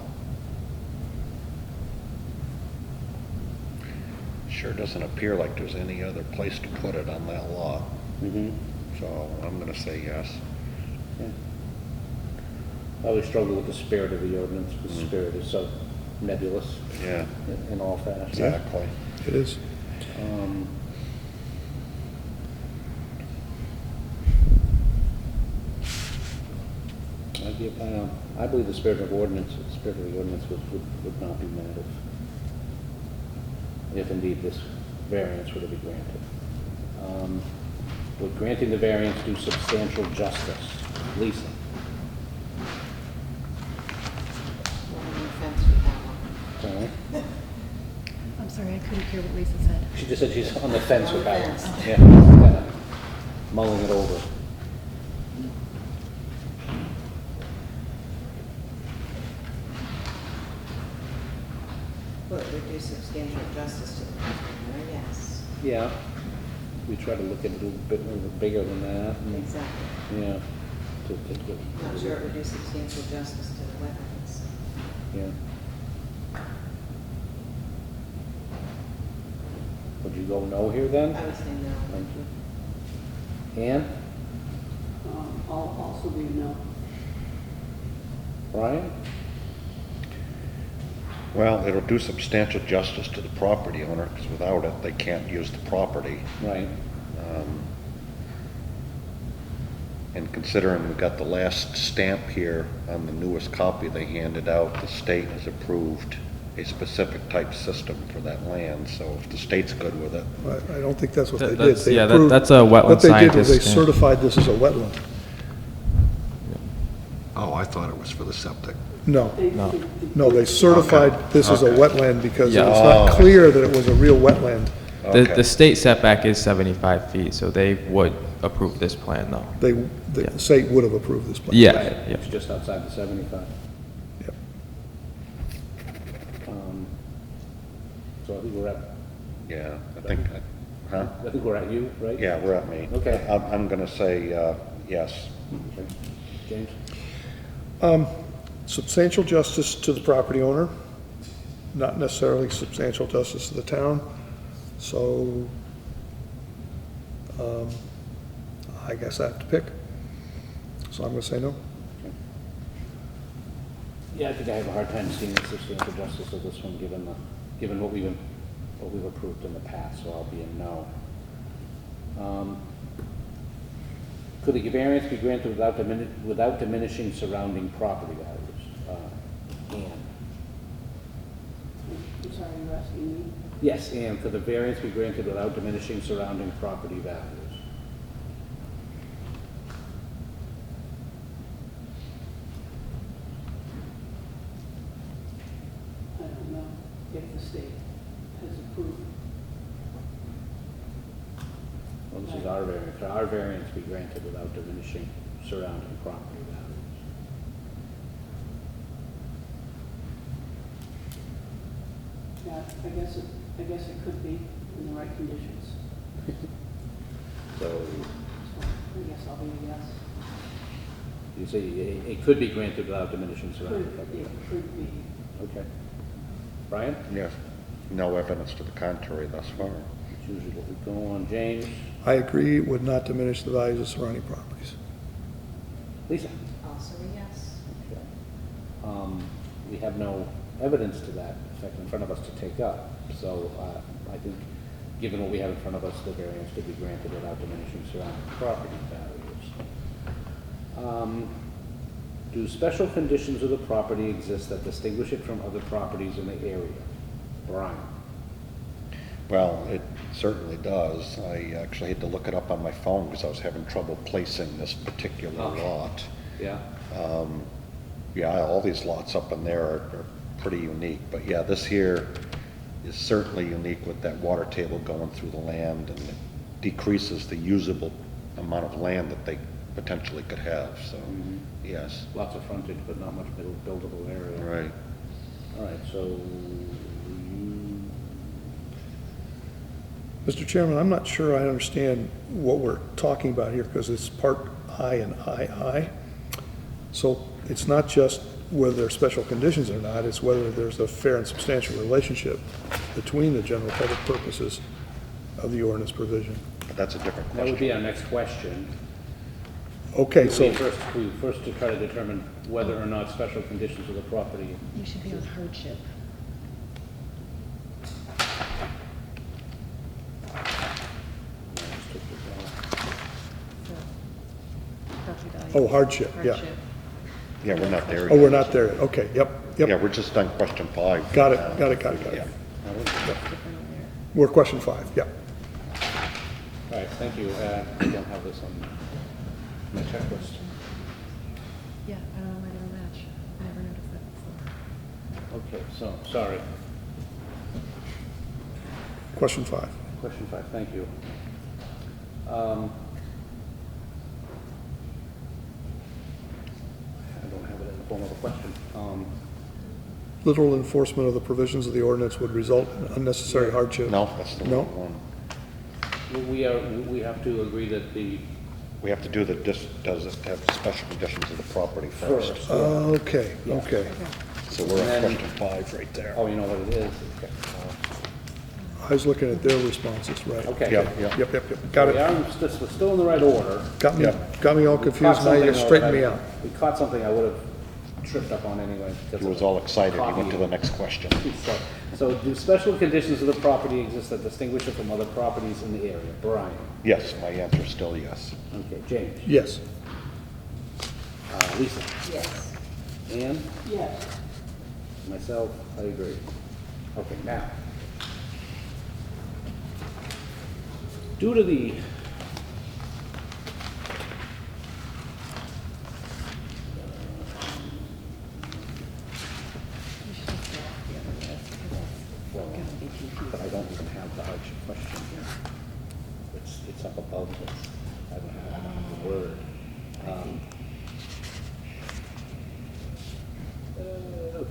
[SPEAKER 7] sure doesn't appear like there's any other place to put it on that lot.
[SPEAKER 3] Mm-hmm.
[SPEAKER 7] So I'm going to say yes.
[SPEAKER 3] Yeah. I always struggle with the spirit of the ordinance because the spirit is so nebulous
[SPEAKER 7] Yeah,
[SPEAKER 3] in all fashions.
[SPEAKER 7] exactly.
[SPEAKER 6] It is.
[SPEAKER 3] I believe the spirit of the ordinance would not be met if indeed this variance were to be granted. Would granting the variance do substantial justice? Lisa?
[SPEAKER 13] Well, I'm on the fence with that one.
[SPEAKER 3] Sorry.
[SPEAKER 2] I'm sorry, I couldn't hear what Lisa said.
[SPEAKER 3] She just said she's on the fence with that one.
[SPEAKER 13] Fence.
[SPEAKER 3] Yeah, kind of mulling it over.
[SPEAKER 13] Well, it would do substantial justice to the customer, yes.
[SPEAKER 3] Yeah, we try to look at it a little bit bigger than that. and-
[SPEAKER 13] Exactly.
[SPEAKER 3] Yeah.
[SPEAKER 13] Not sure it would do substantial justice to the wetlands.
[SPEAKER 3] Yeah. Would you go no here then?
[SPEAKER 13] I would say no.
[SPEAKER 3] Thank you. Ann?
[SPEAKER 4] I'll also be a no.
[SPEAKER 3] Brian?
[SPEAKER 7] Well, it'll do substantial justice to the property owner, because without it, they can't use the property.
[SPEAKER 3] Right.
[SPEAKER 7] And considering we got the last stamp here on the newest copy they handed out, the state has approved a specific type system for that land, so if the state's good with it.
[SPEAKER 6] I don't think that's what they did.
[SPEAKER 11] That's-
[SPEAKER 6] They
[SPEAKER 11] yeah,
[SPEAKER 6] approved-
[SPEAKER 11] that's a wetland
[SPEAKER 6] What they did was they
[SPEAKER 11] scientist, yeah.
[SPEAKER 6] certified this as a wetland.
[SPEAKER 7] Oh, I thought it was for the septic.
[SPEAKER 6] No,
[SPEAKER 11] No.
[SPEAKER 6] no, they certified this as a
[SPEAKER 7] Okay.
[SPEAKER 6] wetland because it
[SPEAKER 11] Yeah.
[SPEAKER 6] was
[SPEAKER 7] Oh,
[SPEAKER 6] not
[SPEAKER 7] I
[SPEAKER 6] clear that it was a real wetland.
[SPEAKER 11] The
[SPEAKER 7] Okay.
[SPEAKER 11] state setback is 75 feet, so they would approve this plan, though.
[SPEAKER 6] The
[SPEAKER 11] Yeah.
[SPEAKER 6] state would have approved this plan.
[SPEAKER 11] Yeah,
[SPEAKER 3] Right,
[SPEAKER 11] yeah.
[SPEAKER 3] it's just outside the 75.
[SPEAKER 6] Yep.
[SPEAKER 3] So I think we're at,
[SPEAKER 7] Yeah, I think, huh?
[SPEAKER 3] I think we're at you, right?
[SPEAKER 7] Yeah, we're at me.
[SPEAKER 3] Okay.
[SPEAKER 7] I'm gonna say, yes.
[SPEAKER 3] Okay. James?
[SPEAKER 6] Substantial justice to the property owner, not necessarily substantial justice to the town. So, I guess I have to pick. So I'm gonna say no.
[SPEAKER 3] Yeah, I think I have a hard time seeing the substantial justice of this one, given what we've approved in the past, so I'll be a no. Could the variance be granted without diminishing surrounding property values? And,
[SPEAKER 4] I'm sorry, you're asking me?
[SPEAKER 3] yes, and could the variance be granted without diminishing surrounding property values?
[SPEAKER 4] I don't know if the state has approved.
[SPEAKER 3] Well, this is our variance. Could our variance be granted without diminishing surrounding property values?
[SPEAKER 4] Yeah, I guess it could be in the right conditions.
[SPEAKER 3] So
[SPEAKER 4] So I guess I'll be a yes.
[SPEAKER 3] you say it could be granted without diminishing surrounding
[SPEAKER 4] Could,
[SPEAKER 3] property
[SPEAKER 4] it
[SPEAKER 3] values?
[SPEAKER 4] could be.
[SPEAKER 3] Okay. Brian?
[SPEAKER 7] Yes. No evidence to the contrary thus far.
[SPEAKER 3] That's usually what we go on. James?
[SPEAKER 6] I agree, it would not diminish the values of surrounding properties.
[SPEAKER 3] Lisa?
[SPEAKER 13] Also a yes.
[SPEAKER 3] Okay. We have no evidence to that effect in front of us to take up. So I think, given what we have in front of us, the variance could be granted without diminishing surrounding property values. Do special conditions of the property exist that distinguish it from other properties in the area? Brian?
[SPEAKER 7] Well, it certainly does. I actually had to look it up on my phone because I was having trouble placing this particular lot.
[SPEAKER 3] Yeah?
[SPEAKER 7] Yeah, all these lots up in there are pretty unique, but yeah, this here is certainly unique with that water table going through the land, and it decreases the usable amount of land that they potentially could have, so, yes.
[SPEAKER 3] Lots of frontage, but not much buildable area.
[SPEAKER 7] Right.
[SPEAKER 3] All right, so you,
[SPEAKER 6] Mr. Chairman, I'm not sure I understand what we're talking about here because it's part I and II. So it's not just whether there are special conditions or not, it's whether there's a fair and substantial relationship between the general public purposes of the ordinance provision.
[SPEAKER 7] But that's a different
[SPEAKER 3] that would
[SPEAKER 7] question.
[SPEAKER 3] be our next question.
[SPEAKER 6] Okay, so,
[SPEAKER 3] We first to try to determine whether or not special conditions of the property.
[SPEAKER 2] You should be on hardship.
[SPEAKER 6] oh, hardship, yeah.
[SPEAKER 2] Hardship.
[SPEAKER 7] Yeah, we're not there yet.
[SPEAKER 6] Oh, we're not there yet, okay, yep,
[SPEAKER 7] Yeah,
[SPEAKER 6] yep.
[SPEAKER 7] we're just on question 5.
[SPEAKER 6] Got it.
[SPEAKER 7] Yeah.
[SPEAKER 6] We're question 5, yep.
[SPEAKER 3] All right, thank you. I don't have this on my checklist.
[SPEAKER 2] Yeah, I don't know why they don't match. I never noticed that before.
[SPEAKER 3] Okay, so, sorry.
[SPEAKER 6] Question 5.
[SPEAKER 3] Question 5, thank you. I don't have it in the form of a question.
[SPEAKER 6] Literal enforcement of the provisions of the ordinance would result in unnecessary hardship.
[SPEAKER 7] No, that's the
[SPEAKER 6] No.
[SPEAKER 7] wrong one.
[SPEAKER 3] We have to agree that the
[SPEAKER 7] We have to do the, does it have special conditions of the property first?
[SPEAKER 3] first.
[SPEAKER 6] Okay,
[SPEAKER 3] Yeah.
[SPEAKER 6] okay.
[SPEAKER 7] So we're on
[SPEAKER 3] And then-
[SPEAKER 7] question 5 right there.
[SPEAKER 3] Oh, you know what it is? Okay.
[SPEAKER 6] I was looking at their responses, right.
[SPEAKER 3] Okay.
[SPEAKER 7] Yep, yep.
[SPEAKER 6] Yep, got
[SPEAKER 3] We
[SPEAKER 6] it.
[SPEAKER 3] are, we're still in the right order.
[SPEAKER 6] Got me all
[SPEAKER 3] We
[SPEAKER 6] confused,
[SPEAKER 3] caught
[SPEAKER 6] now you
[SPEAKER 3] something,
[SPEAKER 6] gotta
[SPEAKER 3] though,
[SPEAKER 6] straighten
[SPEAKER 3] that
[SPEAKER 6] me
[SPEAKER 3] I-
[SPEAKER 6] out.
[SPEAKER 3] We caught something I would have tripped up on anyway.
[SPEAKER 7] He was all excited, he went to the next question.
[SPEAKER 3] So do special conditions of the property exist that distinguish it from other properties in the area? Brian?
[SPEAKER 7] Yes, my answer is still yes.
[SPEAKER 3] Okay, James?
[SPEAKER 6] Yes.
[SPEAKER 3] Lisa?
[SPEAKER 13] Yes.
[SPEAKER 3] Ann?
[SPEAKER 4] Yes.
[SPEAKER 3] Myself, I agree. Okay, now. Due to the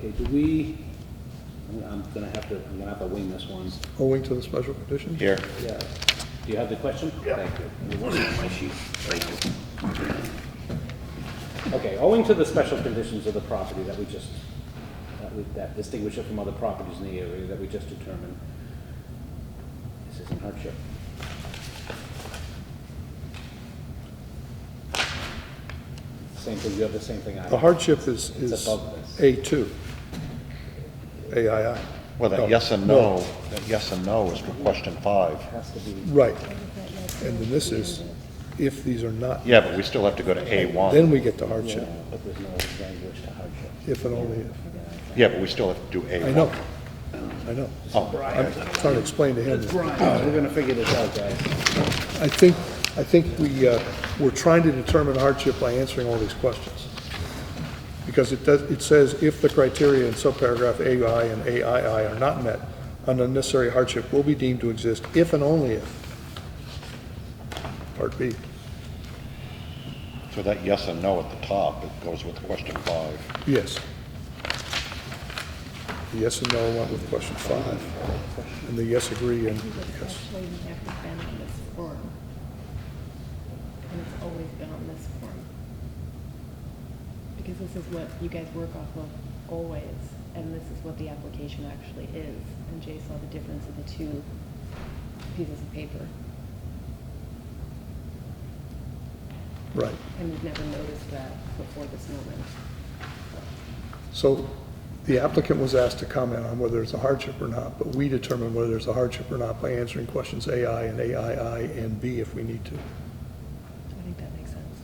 [SPEAKER 3] Okay, do we, I'm gonna have to wing this one.
[SPEAKER 6] Owing to the special conditions?
[SPEAKER 7] Here.
[SPEAKER 3] Yeah. Do you have the question? Yeah. Thank you. It wasn't on my sheet. Thank you. Okay, owing to the special conditions of the property that we just, that distinguish it from other properties in the area that we just determined, this is in hardship. Same thing, you have the same thing I have.
[SPEAKER 6] The hardship is
[SPEAKER 3] It's above this.
[SPEAKER 6] A2, AII.
[SPEAKER 7] Well, that yes and no is for question 5.
[SPEAKER 3] Has to be.
[SPEAKER 6] Right. And then this is, if these are not,
[SPEAKER 7] Yeah, but we still have to go to A1.
[SPEAKER 6] then we get to hardship,
[SPEAKER 3] Yeah, but there's no language to hardship.
[SPEAKER 6] if and only if.
[SPEAKER 7] Yeah, but we still have to do A1.
[SPEAKER 6] I know, I know.
[SPEAKER 7] Oh,
[SPEAKER 6] I'm trying to explain to him.
[SPEAKER 3] We're gonna figure this out, guys.
[SPEAKER 6] I think we're trying to determine hardship by answering all these questions. Because it says if the criteria in subparagraph AI and AII are not met, an unnecessary hardship will be deemed to exist if and only if. Part B.
[SPEAKER 7] So that yes and no at the top, it goes with question 5.
[SPEAKER 6] Yes. The yes and no went with question 5. And the yes agree and yes.
[SPEAKER 2] Actually never been on this form. And it's always been on this form. Because this is what you guys work off of always, and this is what the application actually is. And Jay saw the difference in the two pieces of paper.
[SPEAKER 6] Right.
[SPEAKER 2] And we've never noticed that before this moment.
[SPEAKER 6] So the applicant was asked to comment on whether it's a hardship or not, but we determine whether there's a hardship or not by answering questions AI and AII and B if we need to.
[SPEAKER 2] I think that makes sense.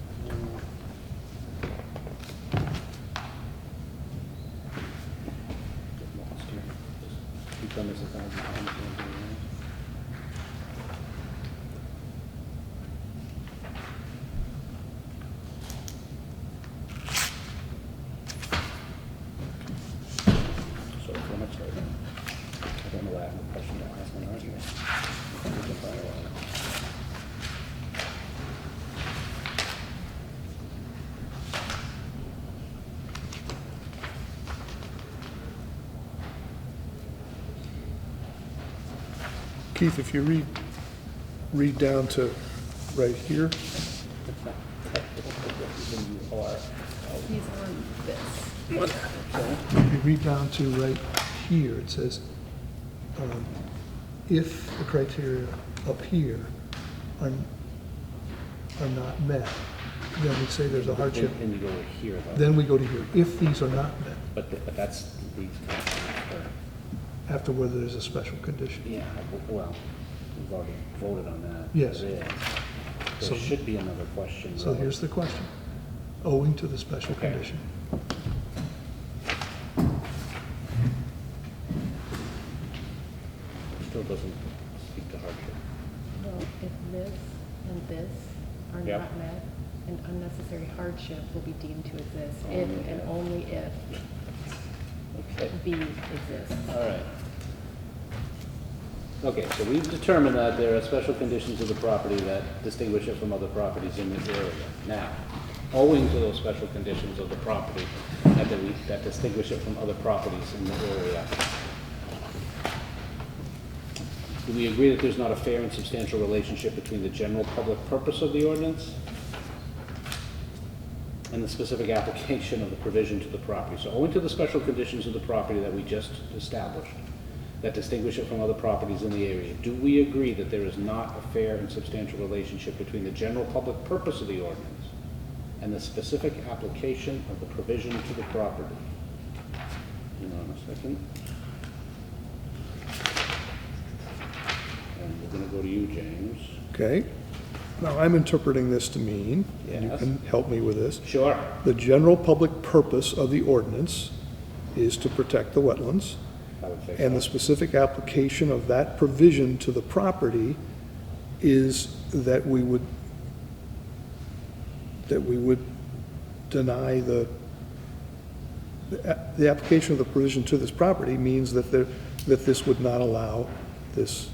[SPEAKER 3] Get lost here. Just keep done this 1,000 times. So how much later? I don't know that question to ask when I was
[SPEAKER 6] Keith, if you read down to right here,
[SPEAKER 2] He's on this.
[SPEAKER 6] if you read down to right here, it says, if the criteria up here are not met, then we say there's a hardship.
[SPEAKER 3] Then you go here, though.
[SPEAKER 6] Then we go to here, if these are not met,
[SPEAKER 3] But that's these kinds of,
[SPEAKER 6] after whether there's a special condition.
[SPEAKER 3] yeah, well, we've already voted on that.
[SPEAKER 6] Yes.
[SPEAKER 3] There is.
[SPEAKER 6] So-
[SPEAKER 3] There should be another question.
[SPEAKER 6] So here's the question, owing to the special
[SPEAKER 3] Okay.
[SPEAKER 6] condition.
[SPEAKER 3] Still doesn't speak to hardship.
[SPEAKER 2] Well, if this and this are
[SPEAKER 3] Yep.
[SPEAKER 2] not met, an unnecessary hardship will be deemed to exist if and only if
[SPEAKER 3] Okay.
[SPEAKER 2] B exists.
[SPEAKER 3] All right. Okay, so we've determined that there are special conditions of the property that distinguish it from other properties in the area. Now, owing to those special conditions of the property that distinguish it from other properties in the area, do we agree that there's not a fair and substantial relationship between the general public purpose of the ordinance and the specific application of the provision to the property? So owing to the special conditions of the property that we just established, that distinguish it from other properties in the area, do we agree that there is not a fair and substantial relationship between the general public purpose of the ordinance and the specific application of the provision to the property? Hang on a second. And we're gonna go to you, James.
[SPEAKER 6] Okay? Now, I'm interpreting this to mean, and you
[SPEAKER 3] Yes.
[SPEAKER 6] can help me with this,
[SPEAKER 3] Sure.
[SPEAKER 6] the general public purpose of the ordinance is to protect the wetlands,
[SPEAKER 3] I would say
[SPEAKER 6] and the
[SPEAKER 3] so.
[SPEAKER 6] specific application of that provision to the property is that we would deny the application of the provision to this property means that this would not allow this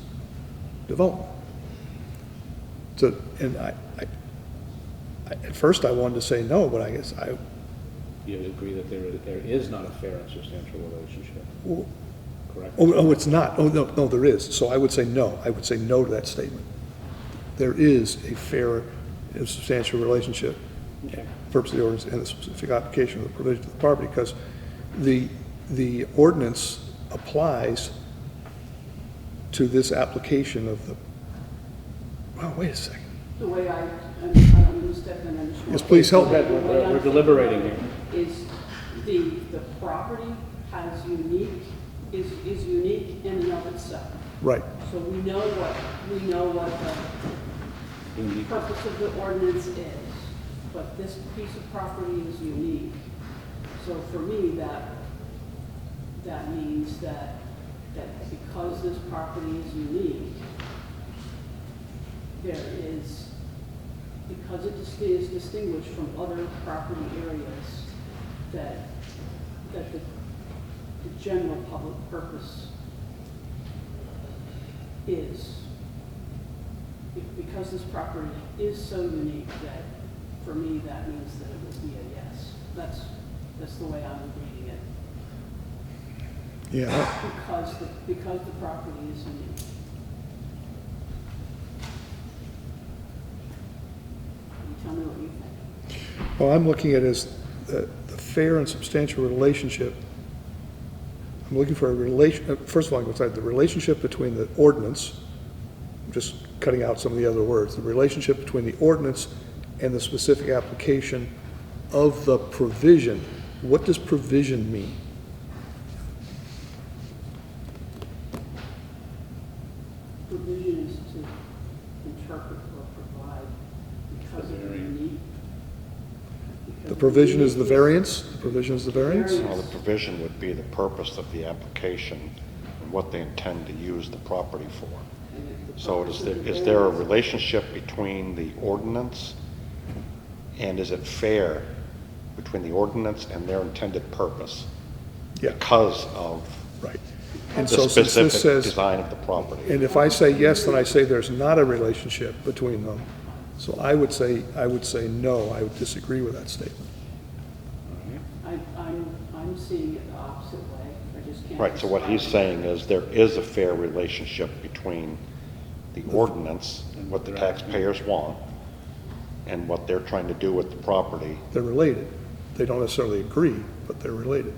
[SPEAKER 6] development. So, and at first I wanted to say no, but I guess
[SPEAKER 3] You agree that there is not a fair and substantial relationship,
[SPEAKER 6] Oh,
[SPEAKER 3] correct?
[SPEAKER 6] it's not. Oh, no, there is. So I would say no. I would say no to that statement. There is a fair and substantial relationship,
[SPEAKER 3] Okay.
[SPEAKER 6] purpose of the ordinance and the specific application of the provision of the property, because the ordinance applies to this application of the, oh, wait a second.
[SPEAKER 4] The way I don't mean to step in and just.
[SPEAKER 6] Yes, please help.
[SPEAKER 3] Go ahead, we're deliberating here.
[SPEAKER 4] Is the property is unique in and of itself.
[SPEAKER 6] Right.
[SPEAKER 4] So we know what the purpose of the ordinance is, but this piece of property is unique. So for me, that means that because this property is unique, because it is distinguished from other property areas, that the general public purpose is, because this property is so unique, that for me, that means that it would be a yes. That's the way I'm reading it.
[SPEAKER 6] Yeah.
[SPEAKER 4] Because the property is unique. You tell me what you think.
[SPEAKER 6] Well, I'm looking at it as the fair and substantial relationship. I'm looking for a relation, first of all, I'm going to say the relationship between the ordinance, I'm just cutting out some of the other words, the relationship between the ordinance and the specific application of the provision. What does provision mean?
[SPEAKER 4] Provision is to interpret or provide because of the unique.
[SPEAKER 6] The provision is the variance? The provision is the variance?
[SPEAKER 7] Well, the provision would be the purpose of the application and what they intend to use the property for. So is there a relationship between the ordinance, and is it fair between the ordinance and their intended purpose?
[SPEAKER 6] Yeah.
[SPEAKER 7] Because of
[SPEAKER 6] Right.
[SPEAKER 7] the
[SPEAKER 6] And so since
[SPEAKER 7] specific
[SPEAKER 6] this says,
[SPEAKER 7] design of the property.
[SPEAKER 6] and if I say yes, then I say there's not a relationship between them. So I would say no, I would disagree with that statement.
[SPEAKER 4] I'm seeing it the opposite way. I just can't.
[SPEAKER 7] Right, so what he's saying is there is a fair relationship between the ordinance and what the taxpayers want and what they're trying to do with the property.
[SPEAKER 6] They're related. They don't necessarily agree, but they're related.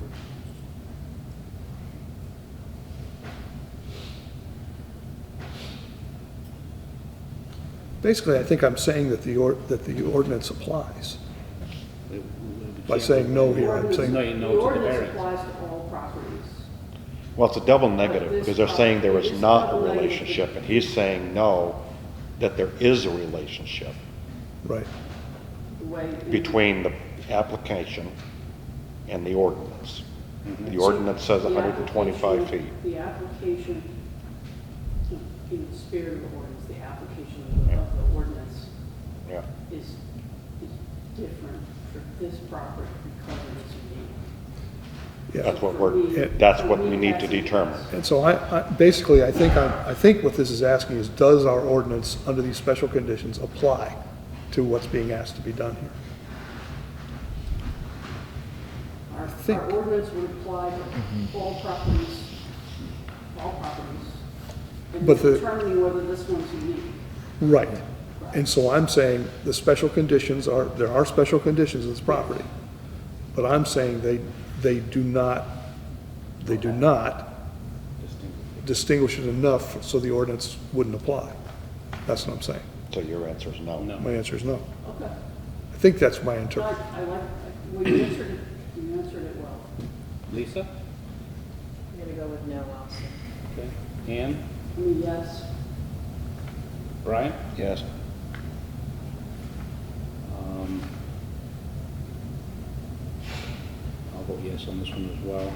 [SPEAKER 6] Basically, I think I'm saying that the ordinance applies. By saying no here, I'm saying,
[SPEAKER 3] No, you know to the
[SPEAKER 4] The ordinance
[SPEAKER 3] variance.
[SPEAKER 4] applies to all properties.
[SPEAKER 7] Well, it's a double negative, because they're saying there is not a relationship, and he's saying no, that there is a relationship
[SPEAKER 6] right.
[SPEAKER 4] The way.
[SPEAKER 7] between the application and the ordinance.
[SPEAKER 3] Mm-hmm.
[SPEAKER 7] The ordinance says
[SPEAKER 4] The
[SPEAKER 7] 125 feet.
[SPEAKER 4] The application, in the spirit of the ordinance, the application of the ordinance
[SPEAKER 7] Yeah.
[SPEAKER 4] is different for this property because it is unique.
[SPEAKER 6] Yeah.
[SPEAKER 7] That's what we need to determine.
[SPEAKER 6] And so basically, I think what this is asking is, does our ordinance under these special conditions apply to what's being asked to be done here?
[SPEAKER 4] Our ordinance would apply to all properties, and
[SPEAKER 6] But
[SPEAKER 4] determining whether this one's unique.
[SPEAKER 6] Right. And so I'm saying the special conditions there are special conditions in this property. But I'm saying they do not distinguish it enough so the ordinance wouldn't apply. That's what I'm saying.
[SPEAKER 7] So your answer is no.
[SPEAKER 3] No.
[SPEAKER 6] My answer is no.
[SPEAKER 4] Okay.
[SPEAKER 6] I think that's my interpretation.
[SPEAKER 4] I like, well, you answered it well.
[SPEAKER 3] Lisa?
[SPEAKER 13] I'm gonna go with no also.
[SPEAKER 3] Okay. Ann?
[SPEAKER 4] I mean, yes.
[SPEAKER 3] Brian?
[SPEAKER 7] Yes.
[SPEAKER 3] I'll vote yes on this one as well.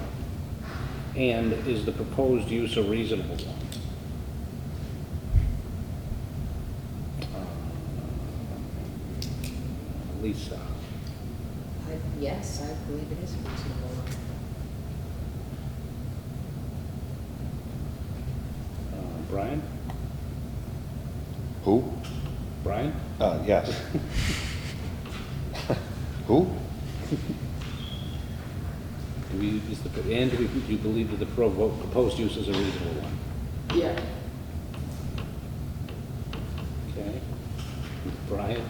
[SPEAKER 3] And is the proposed use a reasonable one? Lisa?
[SPEAKER 13] Yes, I believe it is reasonable.
[SPEAKER 3] Brian?
[SPEAKER 7] Who?
[SPEAKER 3] Brian?
[SPEAKER 7] Yes. Who?
[SPEAKER 3] do you believe that the proposed use is a reasonable one?
[SPEAKER 4] Yeah.
[SPEAKER 3] Okay. Brian?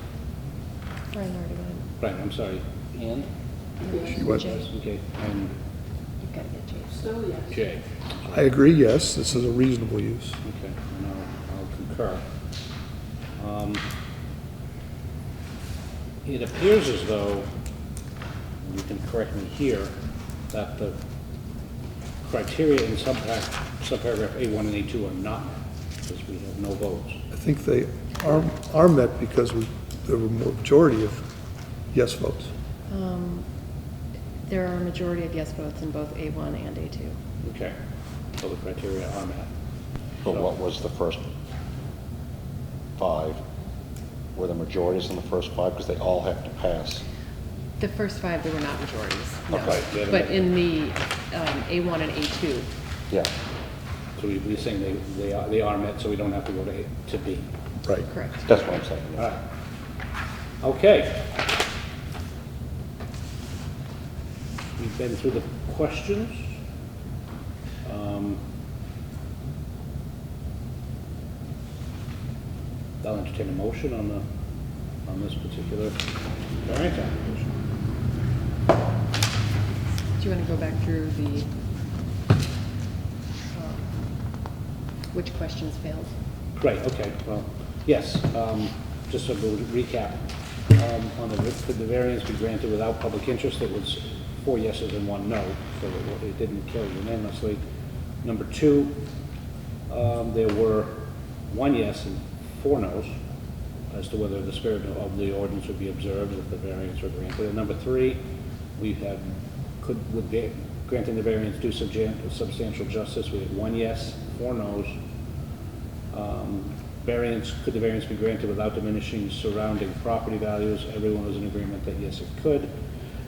[SPEAKER 2] Brian already went.
[SPEAKER 3] Brian, I'm sorry. Ann?
[SPEAKER 6] She went.
[SPEAKER 2] Jay.
[SPEAKER 3] Okay, and
[SPEAKER 2] You've got to get James.
[SPEAKER 4] Still yes.
[SPEAKER 3] Jay?
[SPEAKER 6] I agree, yes, this is a reasonable use.
[SPEAKER 3] Okay, and I'll concur. It appears as though, and you can correct me here, that the criteria in subparagraph A1 and A2 are not met, because we have no votes.
[SPEAKER 6] I think they are met because there were more majority of yes votes.
[SPEAKER 2] There are a majority of yes votes in both A1 and A2.
[SPEAKER 3] Okay, so the criteria are met.
[SPEAKER 7] But what was the first 5? Were the majorities in the first 5? Because they all have to pass.
[SPEAKER 2] The first 5, there were not majorities, no.
[SPEAKER 7] Okay.
[SPEAKER 2] But in the A1 and A2,
[SPEAKER 7] Yeah.
[SPEAKER 3] So we're saying they are met, so we don't have to go to B.
[SPEAKER 6] Right.
[SPEAKER 2] correct.
[SPEAKER 7] That's what I'm saying.
[SPEAKER 3] All right. Okay. We've been through the questions. I'll entertain a motion on this particular variance application.
[SPEAKER 2] Do you want to go back through the, which questions failed?
[SPEAKER 3] Right, okay, well, yes, just so we'll recap. On could the variance be granted without public interest? It was 4 yeses and 1 no, so it didn't carry unanimously. Number 2, there were 1 yes and 4 no's as to whether the spirit of the ordinance would be observed if the variance were granted. And number 3, we had, would granting the variance do substantial justice? We had 1 yes, 4 no's. Could the variance be granted without diminishing surrounding property values? Everyone was in agreement that yes, it could.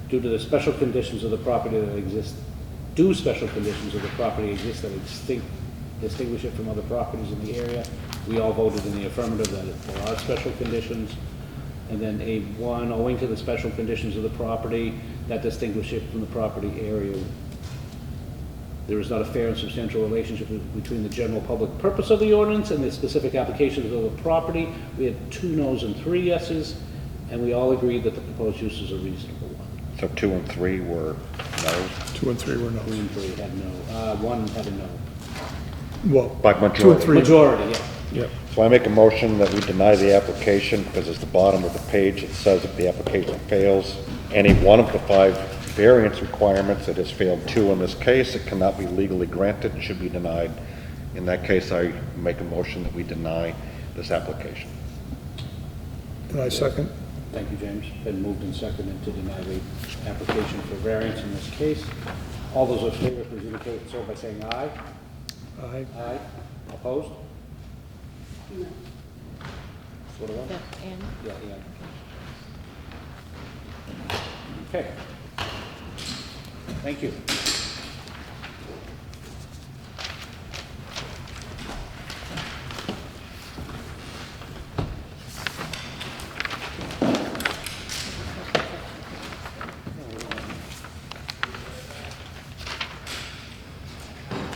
[SPEAKER 3] Due to the special conditions of the property that exist, special conditions of the property exist that distinguish it from other properties in the area? We all voted in the affirmative that there are special conditions. And then A1, owing to the special conditions of the property that distinguish it from the property area, there is not a fair and substantial relationship between the general public purpose of the ordinance and the specific applications of the property. We had 2 no's and 3 yeses, and we all agreed that the proposed use is a reasonable one.
[SPEAKER 7] So 2 and 3 were no's?
[SPEAKER 6] 2 and 3 were no.
[SPEAKER 3] 2 and 3 had no. 1 had a no.
[SPEAKER 6] Well,
[SPEAKER 7] By majority.
[SPEAKER 6] 2 and 3.
[SPEAKER 3] Majority, yeah.
[SPEAKER 6] Yeah.
[SPEAKER 7] So I make a motion that we deny the application because at the bottom of the page, it says if the application fails any one of the 5 variance requirements, it has failed 2 in this case, it cannot be legally granted, it should be denied. In that case, I make a motion that we deny this application.
[SPEAKER 6] And I second.
[SPEAKER 3] Thank you, James. Been moved and seconded to deny the application for variance in this case. All those in favor, please indicate so by saying aye.
[SPEAKER 6] Aye.
[SPEAKER 3] Aye. Opposed?
[SPEAKER 4] No.
[SPEAKER 3] What do I?
[SPEAKER 2] That's Ann.
[SPEAKER 3] Yeah, yeah. Okay. Thank you.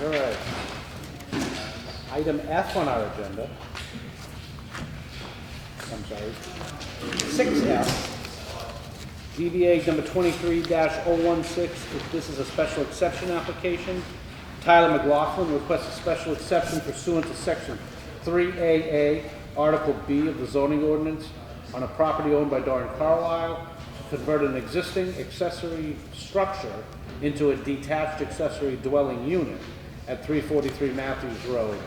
[SPEAKER 3] All right. Item F on our agenda. I'm sorry. 6F. DBA number 23-016. This is a special exception application. Tyler McLaughlin requests a special exception pursuant to section 3AA, Article B of the Zoning Ordinance on a property owned by Doran Carlisle to convert an existing accessory structure into a detached accessory dwelling unit at 343 Matthews Road.